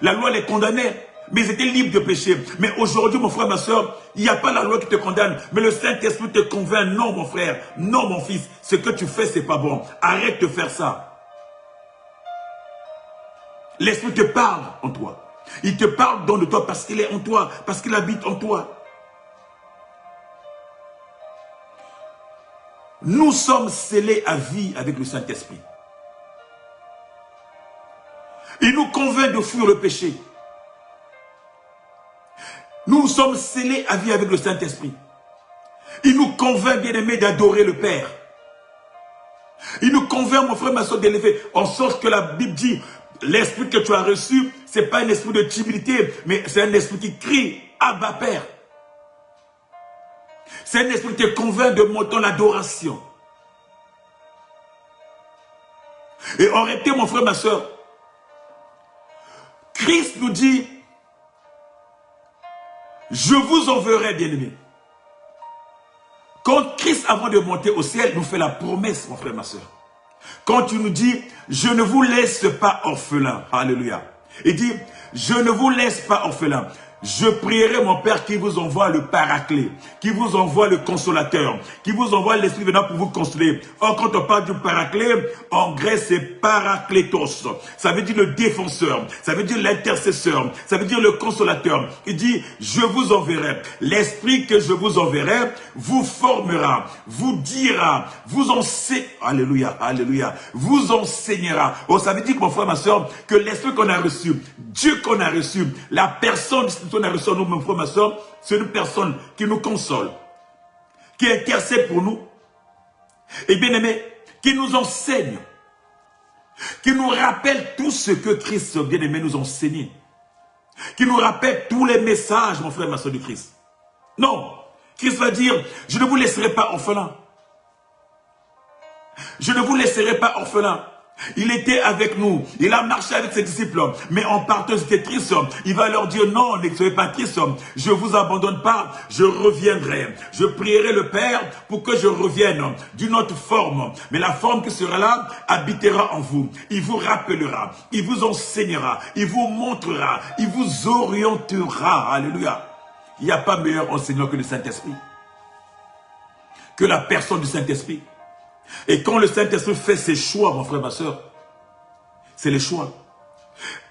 [SPEAKER 1] La loi les condamnait, mais ils étaient libres de pécher. Mais aujourd'hui, mon frère, ma soeur, il n'y a pas la loi qui te condamne, mais le Saint-Esprit te convainc, non, mon frère, non, mon fils, ce que tu fais, c'est pas bon. Arrête de faire ça. L'Esprit te parle en toi. Il te parle dans de toi parce qu'il est en toi, parce qu'il habite en toi. Nous sommes scellés à vie avec le Saint-Esprit. Il nous convainc de fuir le péché. Nous sommes scellés à vie avec le Saint-Esprit. Il nous convainc, bien-aimés, d'adorer le Père. Il nous convainc, mon frère, ma soeur, d'élever, en sorte que la Bible dit, l'esprit que tu as reçu, ce n'est pas un esprit de timidité, mais c'est un esprit qui crie, Abba Père. C'est un esprit qui te convainc de monter l'adoration. Et en réalité, mon frère, ma soeur, Christ nous dit, je vous enverrai, bien-aimés. Quand Christ, avant de monter au ciel, nous fait la promesse, mon frère, ma soeur. Quand il nous dit, je ne vous laisse pas orphelin. Alléluia. Il dit, je ne vous laisse pas orphelin. Je prierai mon Père qui vous envoie le Paraclet, qui vous envoie le Consolateur, qui vous envoie l'Esprit venant pour vous consoler. Or, quand on parle du Paraclet, en grec, c'est Parakletos. Ça veut dire le défenseur, ça veut dire l'intercesseur, ça veut dire le Consolateur. Il dit, je vous enverrai. L'Esprit que je vous enverrai vous formera, vous dira, vous enseignera. Alléluia, alléluia. Vous enseignera. Oh, ça veut dire, mon frère, ma soeur, que l'Esprit qu'on a reçu, Dieu qu'on a reçu, la personne qu'on a reçu, nous, mon frère, ma soeur, c'est une personne qui nous console, qui intercède pour nous, et bien aimé, qui nous enseigne, qui nous rappelle tout ce que Christ, bien aimé, nous a enseigné, qui nous rappelle tous les messages, mon frère, ma soeur, de Christ. Non, Christ va dire, je ne vous laisserai pas orphelin. Je ne vous laisserai pas orphelin. Il était avec nous, il a marché avec ses disciples, mais en partant, c'était triste. Il va leur dire, non, ne soyez pas triste, je ne vous abandonne pas, je reviendrai. Je prierai le Père pour que je revienne d'une autre forme. Mais la forme qui sera là habitera en vous. Il vous rappellera, il vous enseignera, il vous montrera, il vous orientera. Alléluia. Il n'y a pas meilleur enseignant que le Saint-Esprit, que la personne du Saint-Esprit. Et quand le Saint-Esprit fait ses choix, mon frère, ma soeur, c'est les choix.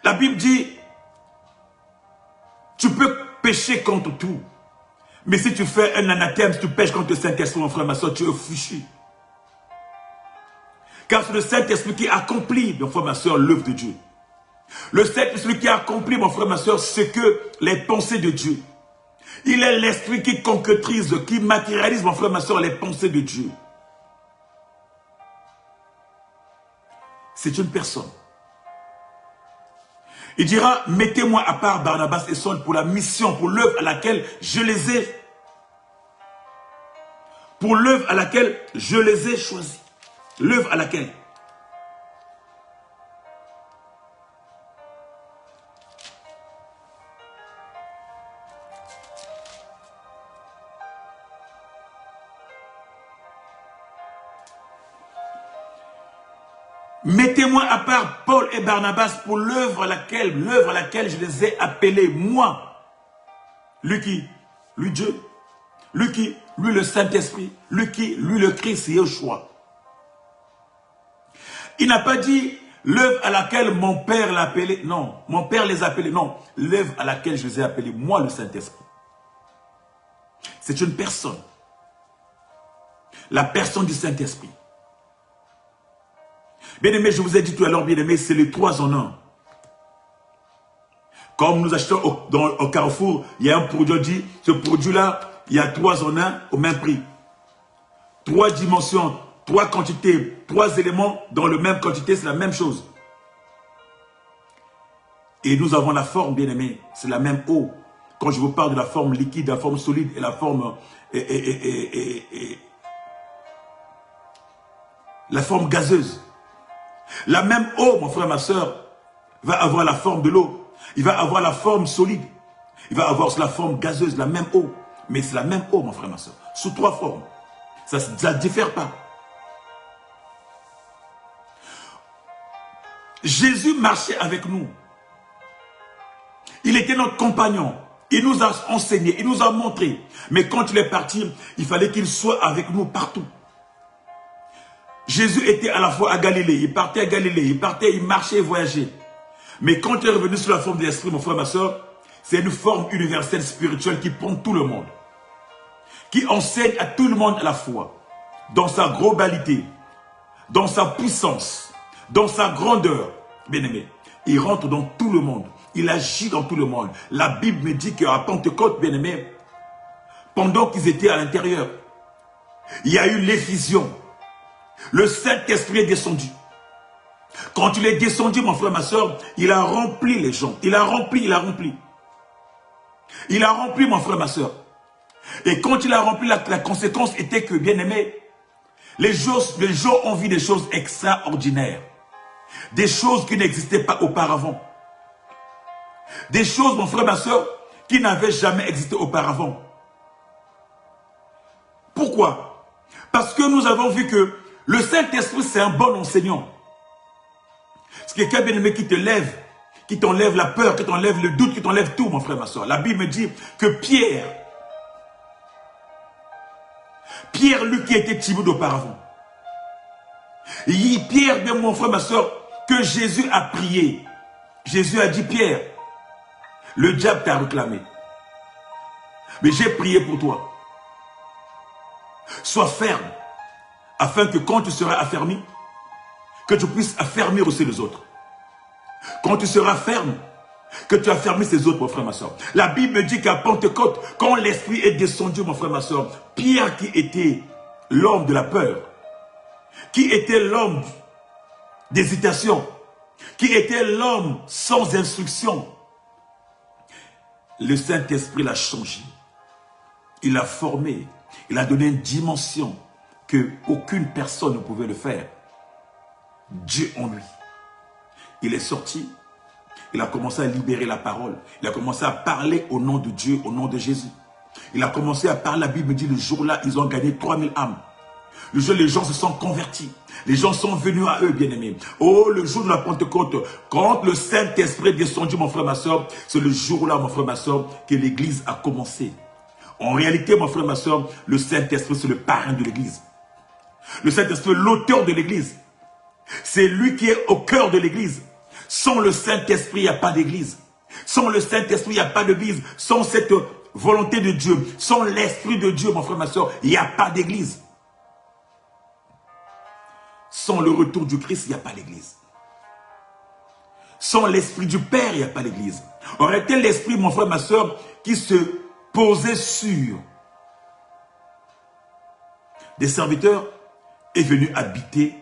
[SPEAKER 1] La Bible dit, tu peux pécher contre tout. Mais si tu fais un anathème, si tu pêches contre le Saint-Esprit, mon frère, ma soeur, tu es fichu. Car c'est le Saint-Esprit qui accomplit, mon frère, ma soeur, l'œuvre de Dieu. Le Saint-Esprit qui accomplit, mon frère, ma soeur, ce que les pensées de Dieu. Il est l'esprit qui concrétise, qui matérialise, mon frère, ma soeur, les pensées de Dieu. C'est une personne. Il dira, mettez-moi à part Barnabas et Saul pour la mission, pour l'œuvre à laquelle je les ai. Pour l'œuvre à laquelle je les ai choisis. L'œuvre à laquelle. Mettez-moi à part Paul et Barnabas pour l'œuvre à laquelle je les ai appelés, moi. Lui qui? Lui Dieu. Lui qui? Lui le Saint-Esprit. Lui qui? Lui le Christ, Yeshua. Il n'a pas dit l'œuvre à laquelle mon père l'a appelé. Non, mon père les a appelés. Non, l'œuvre à laquelle je les ai appelés, moi le Saint-Esprit. C'est une personne. La personne du Saint-Esprit. Bien-aimé, je vous ai dit tout à l'heure, bien-aimé, c'est les 3 en 1. Comme nous achetons au Carrefour, il y a un produit, on dit, ce produit-là, il y a 3 en 1 au même prix. 3 dimensions, 3 quantités, 3 éléments dans la même quantité, c'est la même chose. Et nous avons la forme, bien-aimé, c'est la même eau. Quand je vous parle de la forme liquide, la forme solide et la forme... la forme gazeuse. La même eau, mon frère, ma soeur, va avoir la forme de l'eau. Il va avoir la forme solide. Il va avoir la forme gazeuse, la même eau. Mais c'est la même eau, mon frère, ma soeur. Sous 3 formes. Ça ne diffère pas. Jésus marchait avec nous. Il était notre compagnon. Il nous a enseigné, il nous a montré. Mais quand il est parti, il fallait qu'il soit avec nous partout. Jésus était à la fois à Galilée, il partait à Galilée, il marchait, il voyageait. Mais quand il est revenu sous la forme de l'esprit, mon frère, ma soeur, c'est une forme universelle spirituelle qui prend tout le monde. Qui enseigne à tout le monde à la fois. Dans sa globalité, dans sa puissance, dans sa grandeur. Bien-aimé, il rentre dans tout le monde. Il agit dans tout le monde. La Bible me dit qu'à Pentecôte, bien-aimé, pendant qu'ils étaient à l'intérieur, il y a eu l'effusion. Le Saint-Esprit est descendu. Quand il est descendu, mon frère, ma soeur, il a rempli les gens. Il a rempli. Il a rempli, mon frère, ma soeur. Et quand il a rempli, la conséquence était que, bien aimé, les gens ont vu des choses extraordinaires. Des choses qui n'existaient pas auparavant. Des choses, mon frère, ma soeur, qui n'avaient jamais existé auparavant. Pourquoi? Parce que nous avons vu que le Saint-Esprit, c'est un bon enseignant. C'est quelqu'un, bien-aimé, qui te lève, qui t'enlève la peur, qui t'enlève le doute, qui t'enlève tout, mon frère, ma soeur. La Bible me dit que Pierre, lui qui était timide auparavant, Pierre, bien mon frère, ma soeur, que Jésus a prié. Jésus a dit, Pierre, le diable t'a réclamé. Mais j'ai prié pour toi. Sois ferme, afin que quand tu seras affermi, que tu puisses affermir aussi les autres. Quand tu seras ferme, que tu affermis ces autres, mon frère, ma soeur. La Bible me dit qu'à Pentecôte, quand l'Esprit est descendu, mon frère, ma soeur, Pierre qui était l'homme de la peur, qui était l'homme d'hésitation, qui était l'homme sans instruction, le Saint-Esprit l'a changé. Il l'a formé. Il a donné une dimension que aucune personne ne pouvait le faire. Dieu en lui. Il est sorti. Il a commencé à libérer la parole. Il a commencé à parler au nom de Dieu, au nom de Jésus. Il a commencé à parler. La Bible me dit, le jour-là, ils ont gagné 3000 âmes. Le jour, les gens se sont convertis. Les gens sont venus à eux, bien-aimés. Oh, le jour de la Pentecôte, quand le Saint-Esprit est descendu, mon frère, ma soeur, c'est le jour-là, mon frère, ma soeur, que l'Église a commencé. En réalité, mon frère, ma soeur, le Saint-Esprit, c'est le parrain de l'Église. Le Saint-Esprit, l'auteur de l'Église. C'est lui qui est au cœur de l'Église. Sans le Saint-Esprit, il n'y a pas d'Église. Sans le Saint-Esprit, il n'y a pas d'Église. Sans cette volonté de Dieu, sans l'Esprit de Dieu, mon frère, ma soeur, il n'y a pas d'Église. Sans le retour du Christ, il n'y a pas d'Église. Sans l'Esprit du Père, il n'y a pas d'Église. En réalité, l'Esprit, mon frère, ma soeur, qui se posé sur des serviteurs, est venu habiter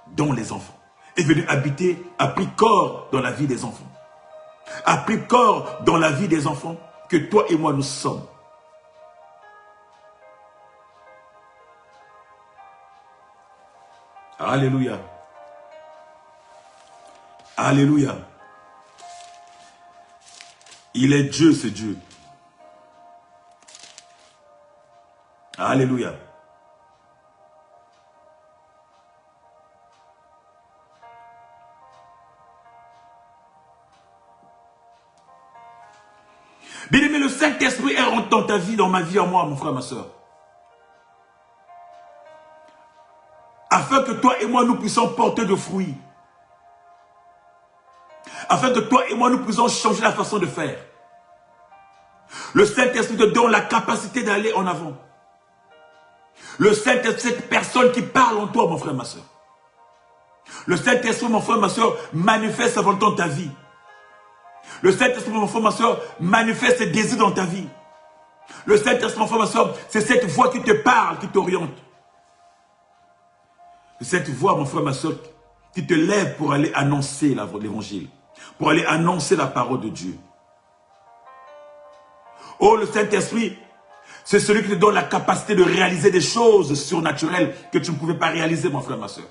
[SPEAKER 1] dans les enfants. Est venu habiter, a pris corps dans la vie des enfants. A pris corps dans la vie des enfants que toi et moi nous sommes. Alléluia. Alléluia. Il est Dieu, c'est Dieu. Alléluia. Bien-aimé, le Saint-Esprit est rentré dans ta vie, dans ma vie, en moi, mon frère, ma soeur. Afin que toi et moi, nous puissions porter de fruits. Afin que toi et moi, nous puissions changer la façon de faire. Le Saint-Esprit te donne la capacité d'aller en avant. Le Saint-Esprit, cette personne qui parle en toi, mon frère, ma soeur. Le Saint-Esprit, mon frère, ma soeur, manifeste sa volonté dans ta vie. Le Saint-Esprit, mon frère, ma soeur, manifeste ses désirs dans ta vie. Le Saint-Esprit, mon frère, ma soeur, c'est cette voix qui te parle, qui t'oriente. C'est cette voix, mon frère, ma soeur, qui te lève pour aller annoncer l'évangile, pour aller annoncer la parole de Dieu. Oh, le Saint-Esprit, c'est celui qui te donne la capacité de réaliser des choses surnaturelles que tu ne pouvais pas réaliser, mon frère, ma soeur.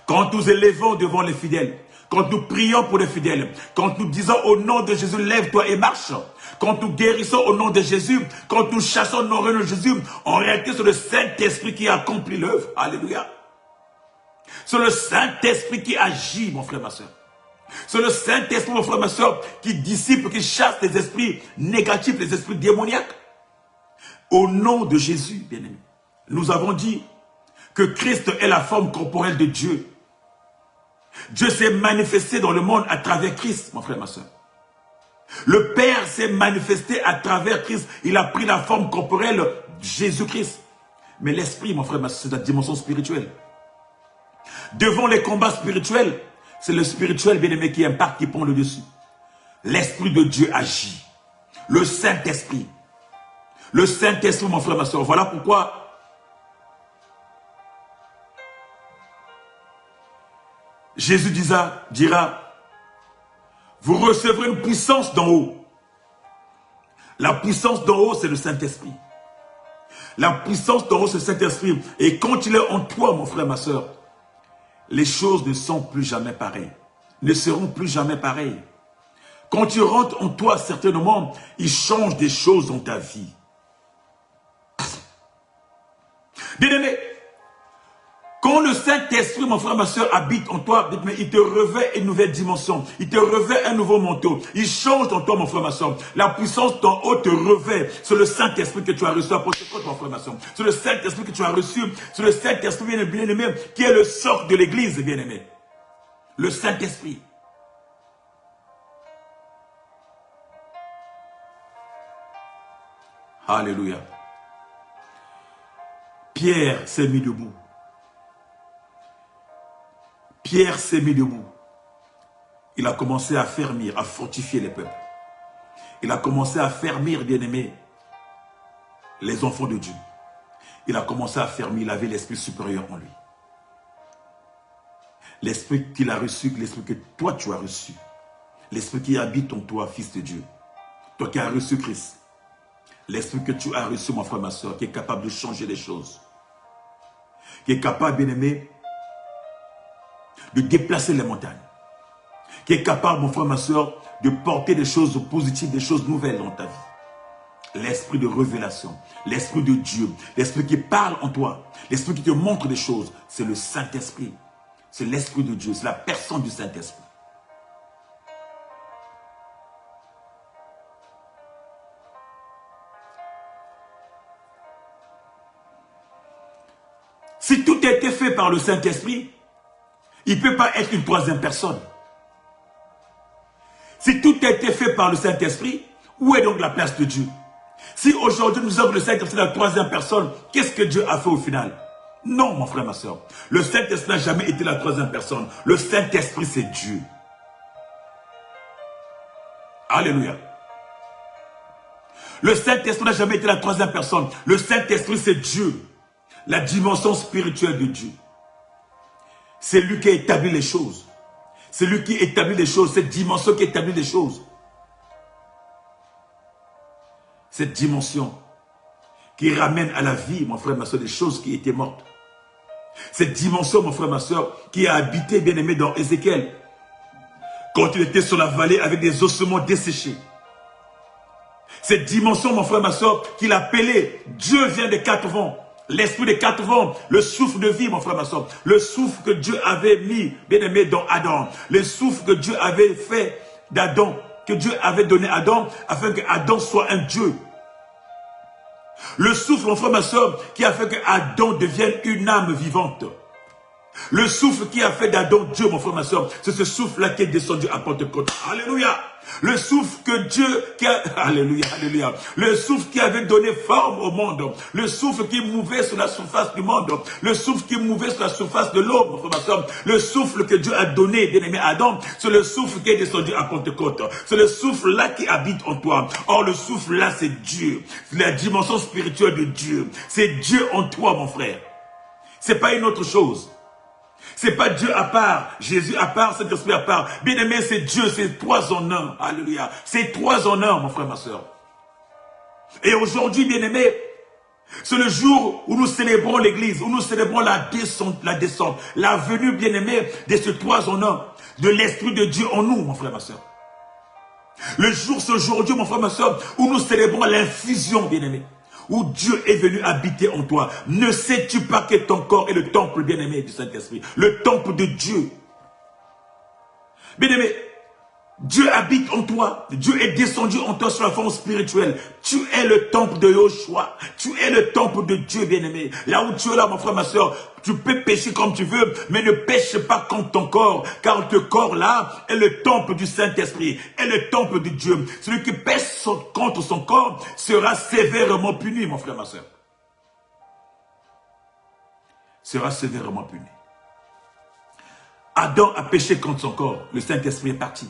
[SPEAKER 1] Quand nous élevons devant les fidèles, quand nous prions pour les fidèles, quand nous disons au nom de Jésus, lève-toi et marche, quand nous guérissons au nom de Jésus, quand nous chassons au nom de Jésus, en réalité, c'est le Saint-Esprit qui accomplit l'œuvre. Alléluia. C'est le Saint-Esprit qui agit, mon frère, ma soeur. C'est le Saint-Esprit, mon frère, ma soeur, qui dissipe, qui chasse les esprits négatifs, les esprits démoniaques. Au nom de Jésus, bien-aimé, nous avons dit que Christ est la forme corporelle de Dieu. Dieu s'est manifesté dans le monde à travers Christ, mon frère, ma soeur. Le Père s'est manifesté à travers Christ. Il a pris la forme corporelle de Jésus-Christ. Mais l'esprit, mon frère, ma soeur, c'est la dimension spirituelle. Devant les combats spirituels, c'est le spirituel, bien-aimé, qui impacte, qui prend le dessus. L'Esprit de Dieu agit. Le Saint-Esprit. Le Saint-Esprit, mon frère, ma soeur. Voilà pourquoi Jésus dira, vous recevrez une puissance d'en haut. La puissance d'en haut, c'est le Saint-Esprit. La puissance d'en haut, c'est le Saint-Esprit. Et quand il est en toi, mon frère, ma soeur, les choses ne sont plus jamais pareilles. Ne seront plus jamais pareilles. Quand tu rentres en toi, certainement, il change des choses dans ta vie. Bien-aimé, quand le Saint-Esprit, mon frère, ma soeur, habite en toi, il te revêt une nouvelle dimension. Il te revêt un nouveau manteau. Il change en toi, mon frère, ma soeur. La puissance d'en haut te revêt. C'est le Saint-Esprit que tu as reçu à Pentecôte, mon frère, ma soeur. C'est le Saint-Esprit que tu as reçu. C'est le Saint-Esprit, bien-aimé, qui est le socle de l'Église, bien-aimé. Le Saint-Esprit. Alléluia. Pierre s'est mis debout. Pierre s'est mis debout. Il a commencé à fermir, à fortifier les peuples. Il a commencé à fermir, bien-aimés, les enfants de Dieu. Il a commencé à fermer, il avait l'esprit supérieur en lui. L'esprit qu'il a reçu, l'esprit que toi tu as reçu. L'esprit qui habite en toi, fils de Dieu. Toi qui as reçu Christ. L'esprit que tu as reçu, mon frère, ma soeur, qui est capable de changer les choses. Qui est capable, bien-aimé, de déplacer les montagnes. Qui est capable, mon frère, ma soeur, de porter des choses positives, des choses nouvelles dans ta vie. L'esprit de révélation, l'esprit de Dieu, l'esprit qui parle en toi, l'esprit qui te montre des choses, c'est le Saint-Esprit. C'est l'esprit de Dieu, c'est la personne du Saint-Esprit. Si tout a été fait par le Saint-Esprit, il ne peut pas être une troisième personne. Si tout a été fait par le Saint-Esprit, où est donc la place de Dieu? Si aujourd'hui nous avons le Saint-Esprit la troisième personne, qu'est-ce que Dieu a fait au final? Non, mon frère, ma soeur. Le Saint-Esprit n'a jamais été la troisième personne. Le Saint-Esprit, c'est Dieu. Alléluia. Le Saint-Esprit n'a jamais été la troisième personne. Le Saint-Esprit, c'est Dieu. La dimension spirituelle de Dieu. C'est lui qui établit les choses. C'est lui qui établit les choses. Cette dimension qui établit les choses. Cette dimension qui ramène à la vie, mon frère, ma soeur, des choses qui étaient mortes. Cette dimension, mon frère, ma soeur, qui a habité, bien aimé, dans Ézéchiel. Quand il était sur la vallée avec des ossements desséchés. Cette dimension, mon frère, ma soeur, qu'il appelait Dieu vient des quatre vents. L'esprit des quatre vents, le souffle de vie, mon frère, ma soeur. Le souffle que Dieu avait mis, bien aimé, dans Adam. Le souffle que Dieu avait fait d'Adam. Que Dieu avait donné à Adam, afin que Adam soit un Dieu. Le souffle, mon frère, ma soeur, qui a fait que Adam devienne une âme vivante. Le souffle qui a fait d'Adam Dieu, mon frère, ma soeur, c'est ce souffle-là qui est descendu à Pentecôte. Alléluia. Le souffle que Dieu, alléluia, alléluia. Le souffle qui avait donné forme au monde. Le souffle qui mouvait sur la surface du monde. Le souffle qui mouvait sur la surface de l'eau, mon frère, ma soeur. Le souffle que Dieu a donné, bien aimé Adam, c'est le souffle qui est descendu à Pentecôte. C'est le souffle-là qui habite en toi. Or, le souffle-là, c'est Dieu. C'est la dimension spirituelle de Dieu. C'est Dieu en toi, mon frère. C'est pas une autre chose. C'est pas Dieu à part, Jésus à part, Saint-Esprit à part. Bien aimé, c'est Dieu, c'est trois en un. Alléluia. C'est trois en un, mon frère, ma soeur. Et aujourd'hui, bien aimé, c'est le jour où nous célébrons l'église, où nous célébrons la descente, la venue, bien aimé, de ce trois en un, de l'Esprit de Dieu en nous, mon frère, ma soeur. Le jour, c'est aujourd'hui, mon frère, ma soeur, où nous célébrons l'infusion, bien aimé. Où Dieu est venu habiter en toi. Ne sais-tu pas que ton corps est le temple bien-aimé du Saint-Esprit? Le temple de Dieu. Bien-aimé, Dieu habite en toi. Dieu est descendu en toi sur la forme spirituelle. Tu es le temple de Yoshua. Tu es le temple de Dieu, bien-aimé. Là où tu es là, mon frère, ma soeur, tu peux pécher comme tu veux, mais ne pêche pas contre ton corps. Car ton corps-là est le temple du Saint-Esprit, est le temple de Dieu. Celui qui pêche contre son corps sera sévèrement puni, mon frère, ma soeur. Sera sévèrement puni. Adam a péché contre son corps. Le Saint-Esprit est parti.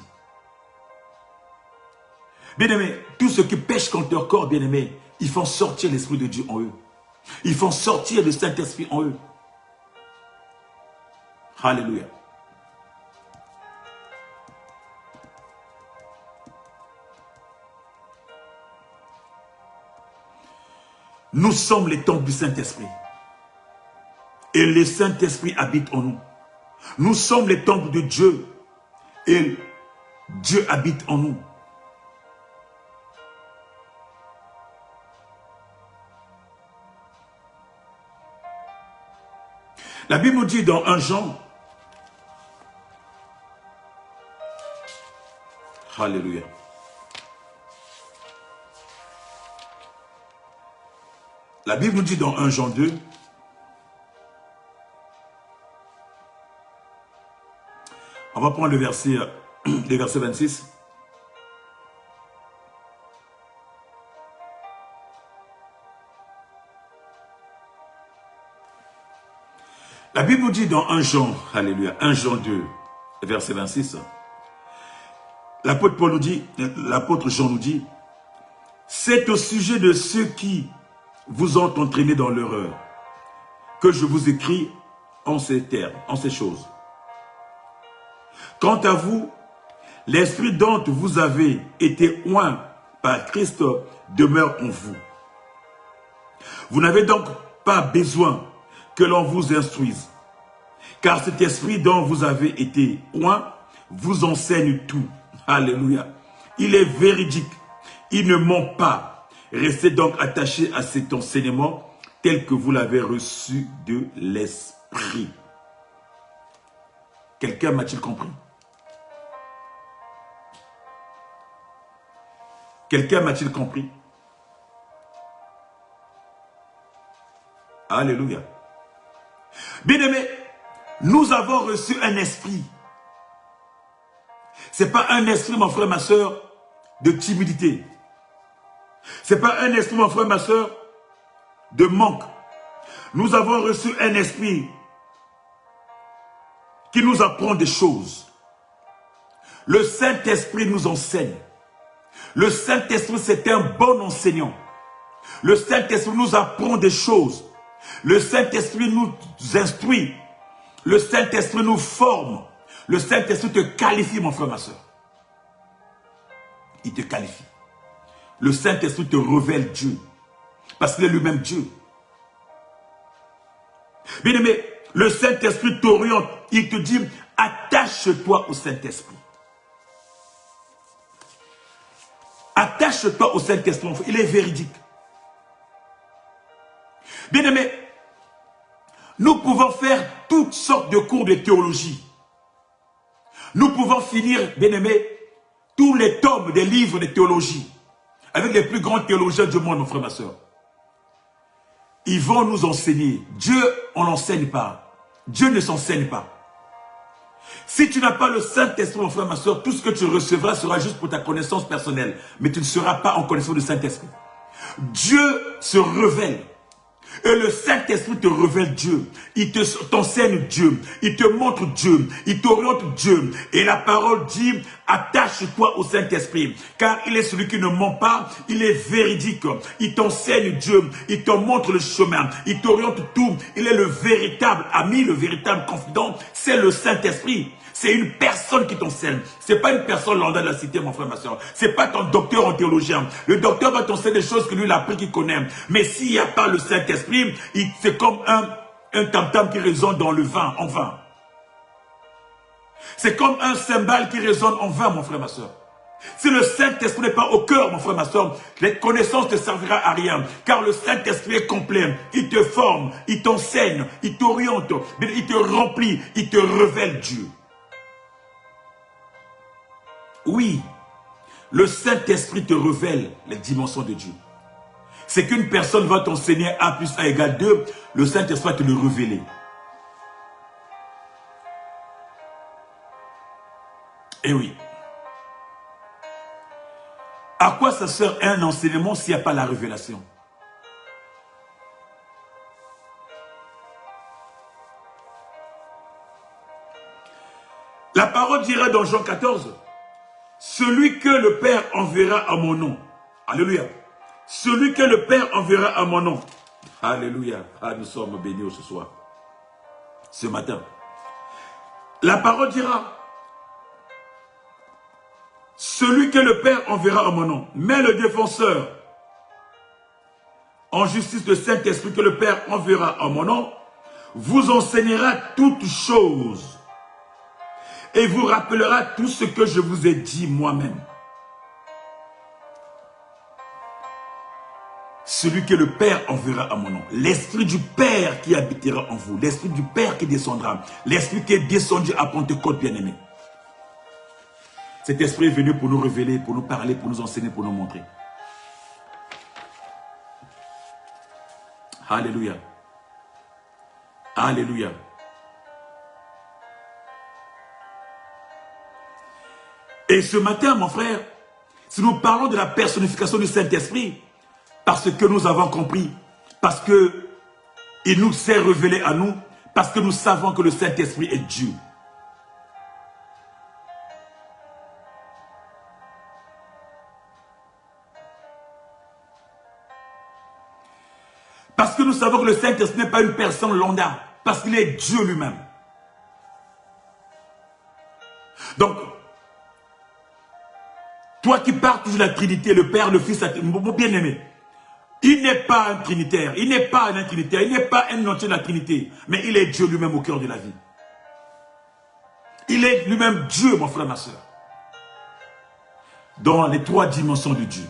[SPEAKER 1] Bien-aimés, tous ceux qui pêchent contre leur corps, bien-aimés, ils font sortir l'Esprit de Dieu en eux. Ils font sortir le Saint-Esprit en eux. Alléluia. Nous sommes les temples du Saint-Esprit. Et le Saint-Esprit habite en nous. Nous sommes les temples de Dieu. Et Dieu habite en nous. La Bible nous dit dans 1 Jean, alléluia. La Bible nous dit dans 1 Jean 2, on va prendre le verset 26. La Bible nous dit dans 1 Jean, alléluia, 1 Jean 2, verset 26, l'apôtre Paul nous dit, l'apôtre Jean nous dit, c'est au sujet de ceux qui vous ont entraîné dans l'erreur que je vous écris en ces termes, en ces choses. Quant à vous, l'esprit dont vous avez été oint par Christ demeure en vous. Vous n'avez donc pas besoin que l'on vous instruise. Car cet esprit dont vous avez été oint vous enseigne tout. Alléluia. Il est véridique. Il ne ment pas. Restez donc attachés à cet enseignement tel que vous l'avez reçu de l'esprit. Quelqu'un m'a-t-il compris? Quelqu'un m'a-t-il compris? Alléluia. Bien-aimés, nous avons reçu un esprit. Ce n'est pas un esprit, mon frère, ma soeur, de timidité. Ce n'est pas un esprit, mon frère, ma soeur, de manque. Nous avons reçu un esprit qui nous apprend des choses. Le Saint-Esprit nous enseigne. Le Saint-Esprit, c'est un bon enseignant. Le Saint-Esprit nous apprend des choses. Le Saint-Esprit nous instruit. Le Saint-Esprit nous forme. Le Saint-Esprit te qualifie, mon frère, ma soeur. Il te qualifie. Le Saint-Esprit te révèle Dieu. Parce qu'il est lui-même Dieu. Bien aimé, le Saint-Esprit t'oriente. Il te dit, attache-toi au Saint-Esprit. Attache-toi au Saint-Esprit. Il est véridique. Bien aimé, nous pouvons faire toutes sortes de cours de théologie. Nous pouvons finir, bien aimé, tous les tomes des livres de théologie. Avec les plus grands théologiens du monde, mon frère, ma soeur. Ils vont nous enseigner. Dieu, on n'enseigne pas. Dieu ne s'enseigne pas. Si tu n'as pas le Saint-Esprit, mon frère, ma soeur, tout ce que tu recevras sera juste pour ta connaissance personnelle. Mais tu ne seras pas en connaissance du Saint-Esprit. Dieu se révèle. Et le Saint-Esprit te révèle Dieu. Il t'enseigne Dieu. Il te montre Dieu. Il t'oriente Dieu. Et la parole dit, attache-toi au Saint-Esprit. Car il est celui qui ne ment pas. Il est véridique. Il t'enseigne Dieu. Il te montre le chemin. Il t'oriente tout. Il est le véritable ami, le véritable confident. C'est le Saint-Esprit. C'est une personne qui t'enseigne. Ce n'est pas une personne lambda de la cité, mon frère, ma soeur. Ce n'est pas ton docteur en théologien. Le docteur va t'enseigner des choses que lui, il a appris, qu'il connaît. Mais s'il n'y a pas le Saint-Esprit, c'est comme un tam-tam qui résonne dans le vin, en vain. C'est comme un cymbale qui résonne en vain, mon frère, ma soeur. Si le Saint-Esprit n'est pas au cœur, mon frère, ma soeur, les connaissances ne servira à rien. Car le Saint-Esprit est complet. Il te forme, il t'enseigne, il t'oriente, il te remplit, il te révèle Dieu. Oui, le Saint-Esprit te révèle les dimensions de Dieu. C'est qu'une personne va t'enseigner A plus A égale 2, le Saint-Esprit va te le révéler. Et oui. À quoi ça sert un enseignement s'il n'y a pas la révélation? La parole dira dans Jean 14, celui que le Père enverra à mon nom. Alléluia. Celui que le Père enverra à mon nom. Alléluia. Ah, nous sommes bénis ce soir. Ce matin. La parole dira, celui que le Père enverra à mon nom. Mais le défenseur, en justice, le Saint-Esprit que le Père enverra à mon nom, vous enseignera toutes choses. Et vous rappellera tout ce que je vous ai dit moi-même. Celui que le Père enverra à mon nom. L'Esprit du Père qui habitera en vous. L'Esprit du Père qui descendra. L'Esprit qui est descendu à Pentecôte, bien-aimé. Cet Esprit est venu pour nous révéler, pour nous parler, pour nous enseigner, pour nous montrer. Alléluia. Alléluia. Et ce matin, mon frère, si nous parlons de la personnification du Saint-Esprit, parce que nous avons compris, parce qu'il nous s'est révélé à nous, parce que nous savons que le Saint-Esprit est Dieu. Parce que nous savons que le Saint-Esprit n'est pas une personne lambda, parce qu'il est Dieu lui-même. Donc, toi qui parles toujours de la Trinité, le Père, le Fils, mon bien-aimé, il n'est pas un Trinitaire, il n'est pas un Trinitaire, il n'est pas un entier de la Trinité, mais il est Dieu lui-même au cœur de la vie. Il est lui-même Dieu, mon frère, ma soeur. Dans les trois dimensions de Dieu.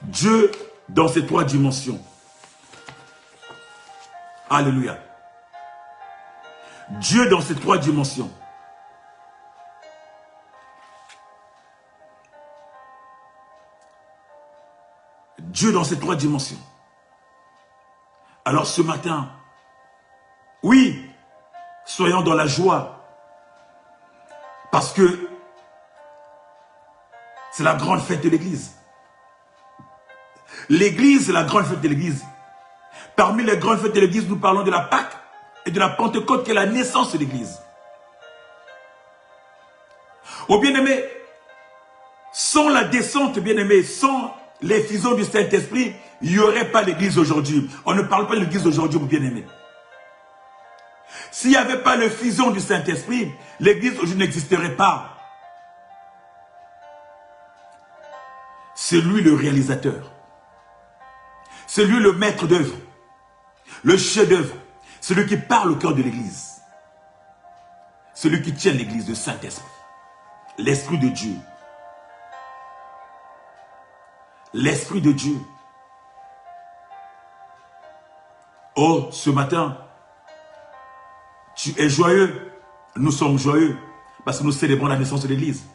[SPEAKER 1] Dieu dans ces trois dimensions. Alléluia. Dieu dans ces trois dimensions. Dieu dans ces trois dimensions. Alors ce matin, oui, soyons dans la joie. Parce que c'est la grande fête de l'Église. L'Église, c'est la grande fête de l'Église. Parmi les grandes fêtes de l'Église, nous parlons de la Pâque et de la Pentecôte qui est la naissance de l'Église. Au bien-aimé, Sans la descente, bien-aimé, sans l'effusion du Saint-Esprit, il n'y aurait pas l'église aujourd'hui. On ne parle pas de l'église aujourd'hui, bien-aimé. S'il n'y avait pas l'effusion du Saint-Esprit, l'église aujourd'hui n'existerait pas. C'est lui le réalisateur. C'est lui le maître d'œuvre. Le chef-d'œuvre. Celui qui parle au cœur de l'église. Celui qui tient l'église, le Saint-Esprit. L'Esprit de Dieu. L'Esprit de Dieu. Oh, ce matin, tu es joyeux. Nous sommes joyeux parce que nous célébrons la naissance de l'église.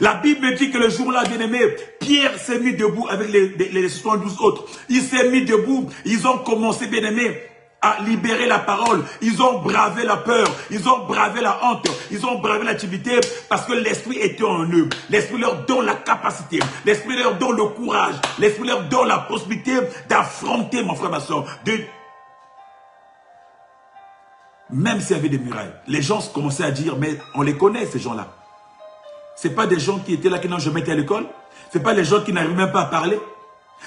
[SPEAKER 1] La Bible dit que le jour-là, bien-aimé, Pierre s'est mis debout avec les 72 autres. Il s'est mis debout. Ils ont commencé, bien-aimé, à libérer la parole. Ils ont bravé la peur. Ils ont bravé la honte. Ils ont bravé la timidité parce que l'Esprit était en eux. L'Esprit leur donne la capacité. L'Esprit leur donne le courage. L'Esprit leur donne la possibilité d'affronter, mon frère, ma soeur. Même s'il y avait des murailles. Les gens commençaient à dire, mais on les connaît, ces gens-là. Ce n'est pas des gens qui étaient là, qui n'ont jamais été à l'école. Ce n'est pas les gens qui n'arrivent même pas à parler.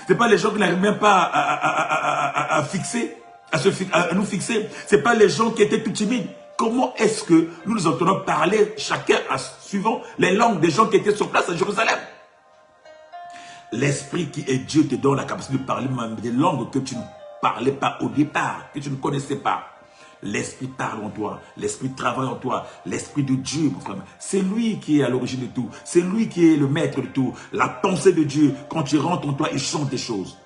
[SPEAKER 1] Ce n'est pas les gens qui n'arrivent même pas à nous fixer. Ce n'est pas les gens qui étaient tout timides. Comment est-ce que nous entendons parler, chacun suivant les langues des gens qui étaient sur place à Jérusalem? L'Esprit qui est Dieu te donne la capacité de parler même des langues que tu ne parlais pas au départ, que tu ne connaissais pas. L'Esprit parle en toi, l'Esprit travaille en toi, l'Esprit de Dieu, mon frère. C'est lui qui est à l'origine de tout, c'est lui qui est le maître de tout. La pensée de Dieu, quand tu rentres en toi, il change des choses.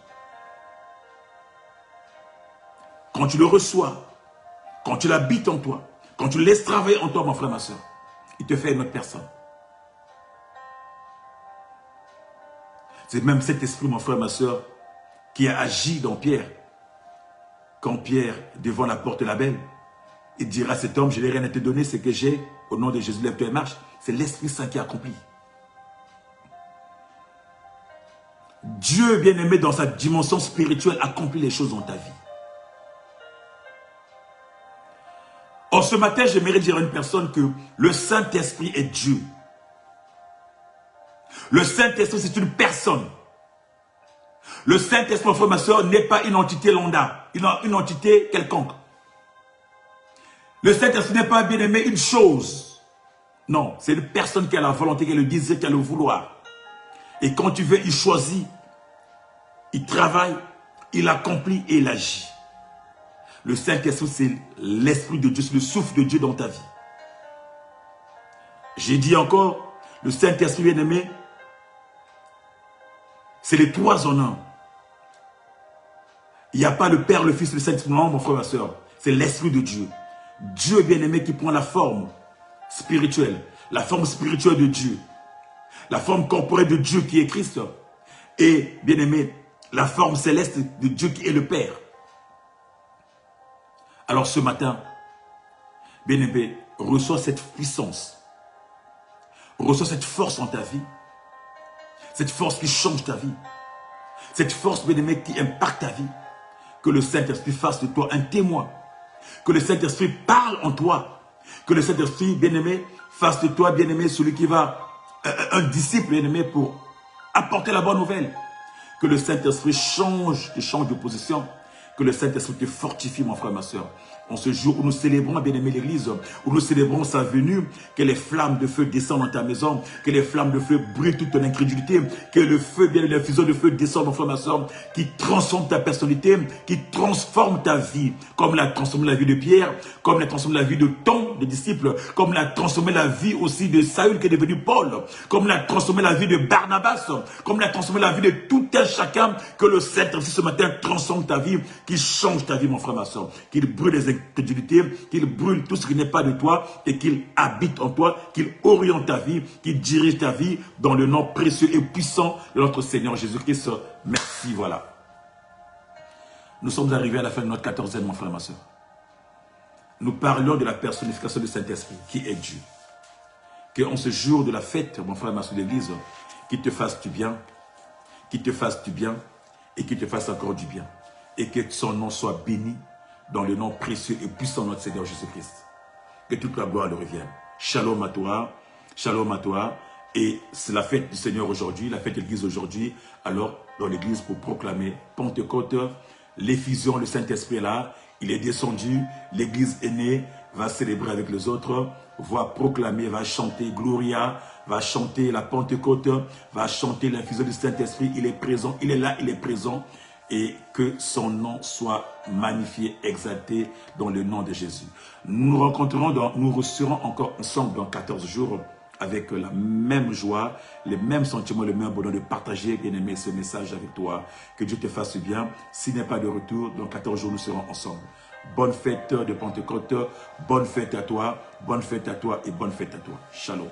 [SPEAKER 1] Quand tu le reçois, quand tu l'habites en toi, quand tu le laisses travailler en toi, mon frère, ma soeur, il te fait une autre personne. C'est même cet esprit, mon frère, ma soeur, qui a agi dans Pierre. Quand Pierre, devant la porte de la belle, il dira à cet homme, je n'ai rien à te donner, ce que j'ai, au nom de Jésus, lève-toi et marche. C'est l'Esprit Saint qui accomplit. Dieu, bien-aimé, dans sa dimension spirituelle, accomplit les choses dans ta vie. Or, ce matin, j'aimerais dire à une personne que le Saint-Esprit est Dieu. Le Saint-Esprit, c'est une personne. Le Saint-Esprit, mon frère, ma soeur, n'est pas une entité lambda, une entité quelconque. Le Saint-Esprit n'est pas, bien aimé, une chose. Non, c'est une personne qui a la volonté, qui a le désir, qui a le vouloir. Et quand tu veux, il choisit, il travaille, il accomplit et il agit. Le Saint-Esprit, c'est l'Esprit de Dieu, c'est le souffle de Dieu dans ta vie. J'ai dit encore, le Saint-Esprit, bien aimé, c'est les trois en un. Il n'y a pas le Père, le Fils, le Saint-Esprit, non, mon frère, ma soeur. C'est l'Esprit de Dieu. Dieu bien-aimé qui prend la forme spirituelle. La forme spirituelle de Dieu. La forme corporelle de Dieu qui est Christ. Et, bien-aimé, la forme céleste de Dieu qui est le Père. Alors ce matin, bien-aimé, reçois cette puissance. Reçois cette force en ta vie. Cette force qui change ta vie. Cette force, bien-aimé, qui impacte ta vie. Que le Saint-Esprit fasse de toi un témoin. Que le Saint-Esprit parle en toi. Que le Saint-Esprit, bien-aimé, fasse de toi, bien-aimé, celui qui va, un disciple, bien-aimé, pour apporter la bonne nouvelle. Que le Saint-Esprit change de position. Que le Saint-Esprit te fortifie, mon frère, ma soeur. En ce jour où nous célébrons, bien-aimé, l'église, où nous célébrons sa venue, que les flammes de feu descendent dans ta maison, que les flammes de feu brûlent toute ton incrédulité, que le feu, bien les fuseaux de feu descendent, mon frère, ma soeur, qui transforme ta personnalité, qui transforme ta vie, comme l'a transformé la vie de Pierre, comme l'a transformé la vie de ton disciple, comme l'a transformé la vie aussi de Saül qui est devenu Paul, comme l'a transformé la vie de Barnabas, comme l'a transformé la vie de tout un chacun, que le Saint-Esprit ce matin transforme ta vie, qu'il change ta vie, mon frère, ma soeur, qu'il brûle les incrédulités, qu'il brûle tout ce qui n'est pas de toi et qu'il habite en toi, qu'il oriente ta vie, qu'il dirige ta vie dans le nom précieux et puissant de notre Seigneur Jésus-Christ. Merci, voilà. Nous sommes arrivés à la fin de notre 14e, mon frère, ma soeur. Nous parlons de la personnification du Saint-Esprit, qui est Dieu. Qu'en ce jour de la fête, mon frère, ma soeur de l'église, qu'il te fasse du bien, qu'il te fasse du bien et qu'il te fasse encore du bien. Et que son nom soit béni dans le nom précieux et puissant de notre Seigneur Jésus-Christ. Que toute la gloire lui revienne. Shalom à toi Et c'est la fête du Seigneur aujourd'hui, la fête de l'Église aujourd'hui. Alors, dans l'Église, pour proclamer Pentecôte, l'effusion, le Saint-Esprit est là, il est descendu, l'Église est née, va célébrer avec les autres, va proclamer, va chanter Gloria, va chanter la Pentecôte, va chanter l'infusion du Saint-Esprit. Il est présent, il est là, il est présent. Et que son nom soit magnifié, exalté dans le nom de Jésus. Nous resterons encore ensemble dans 14 jours avec la même joie, les mêmes sentiments, le même bonheur de partager, bien aimé, ce message avec toi. Que Dieu te fasse bien. S'il n'est pas de retour, dans 14 jours, nous serons ensemble. Bonne fête de Pentecôte, bonne fête à toi et bonne fête à toi. Shalom.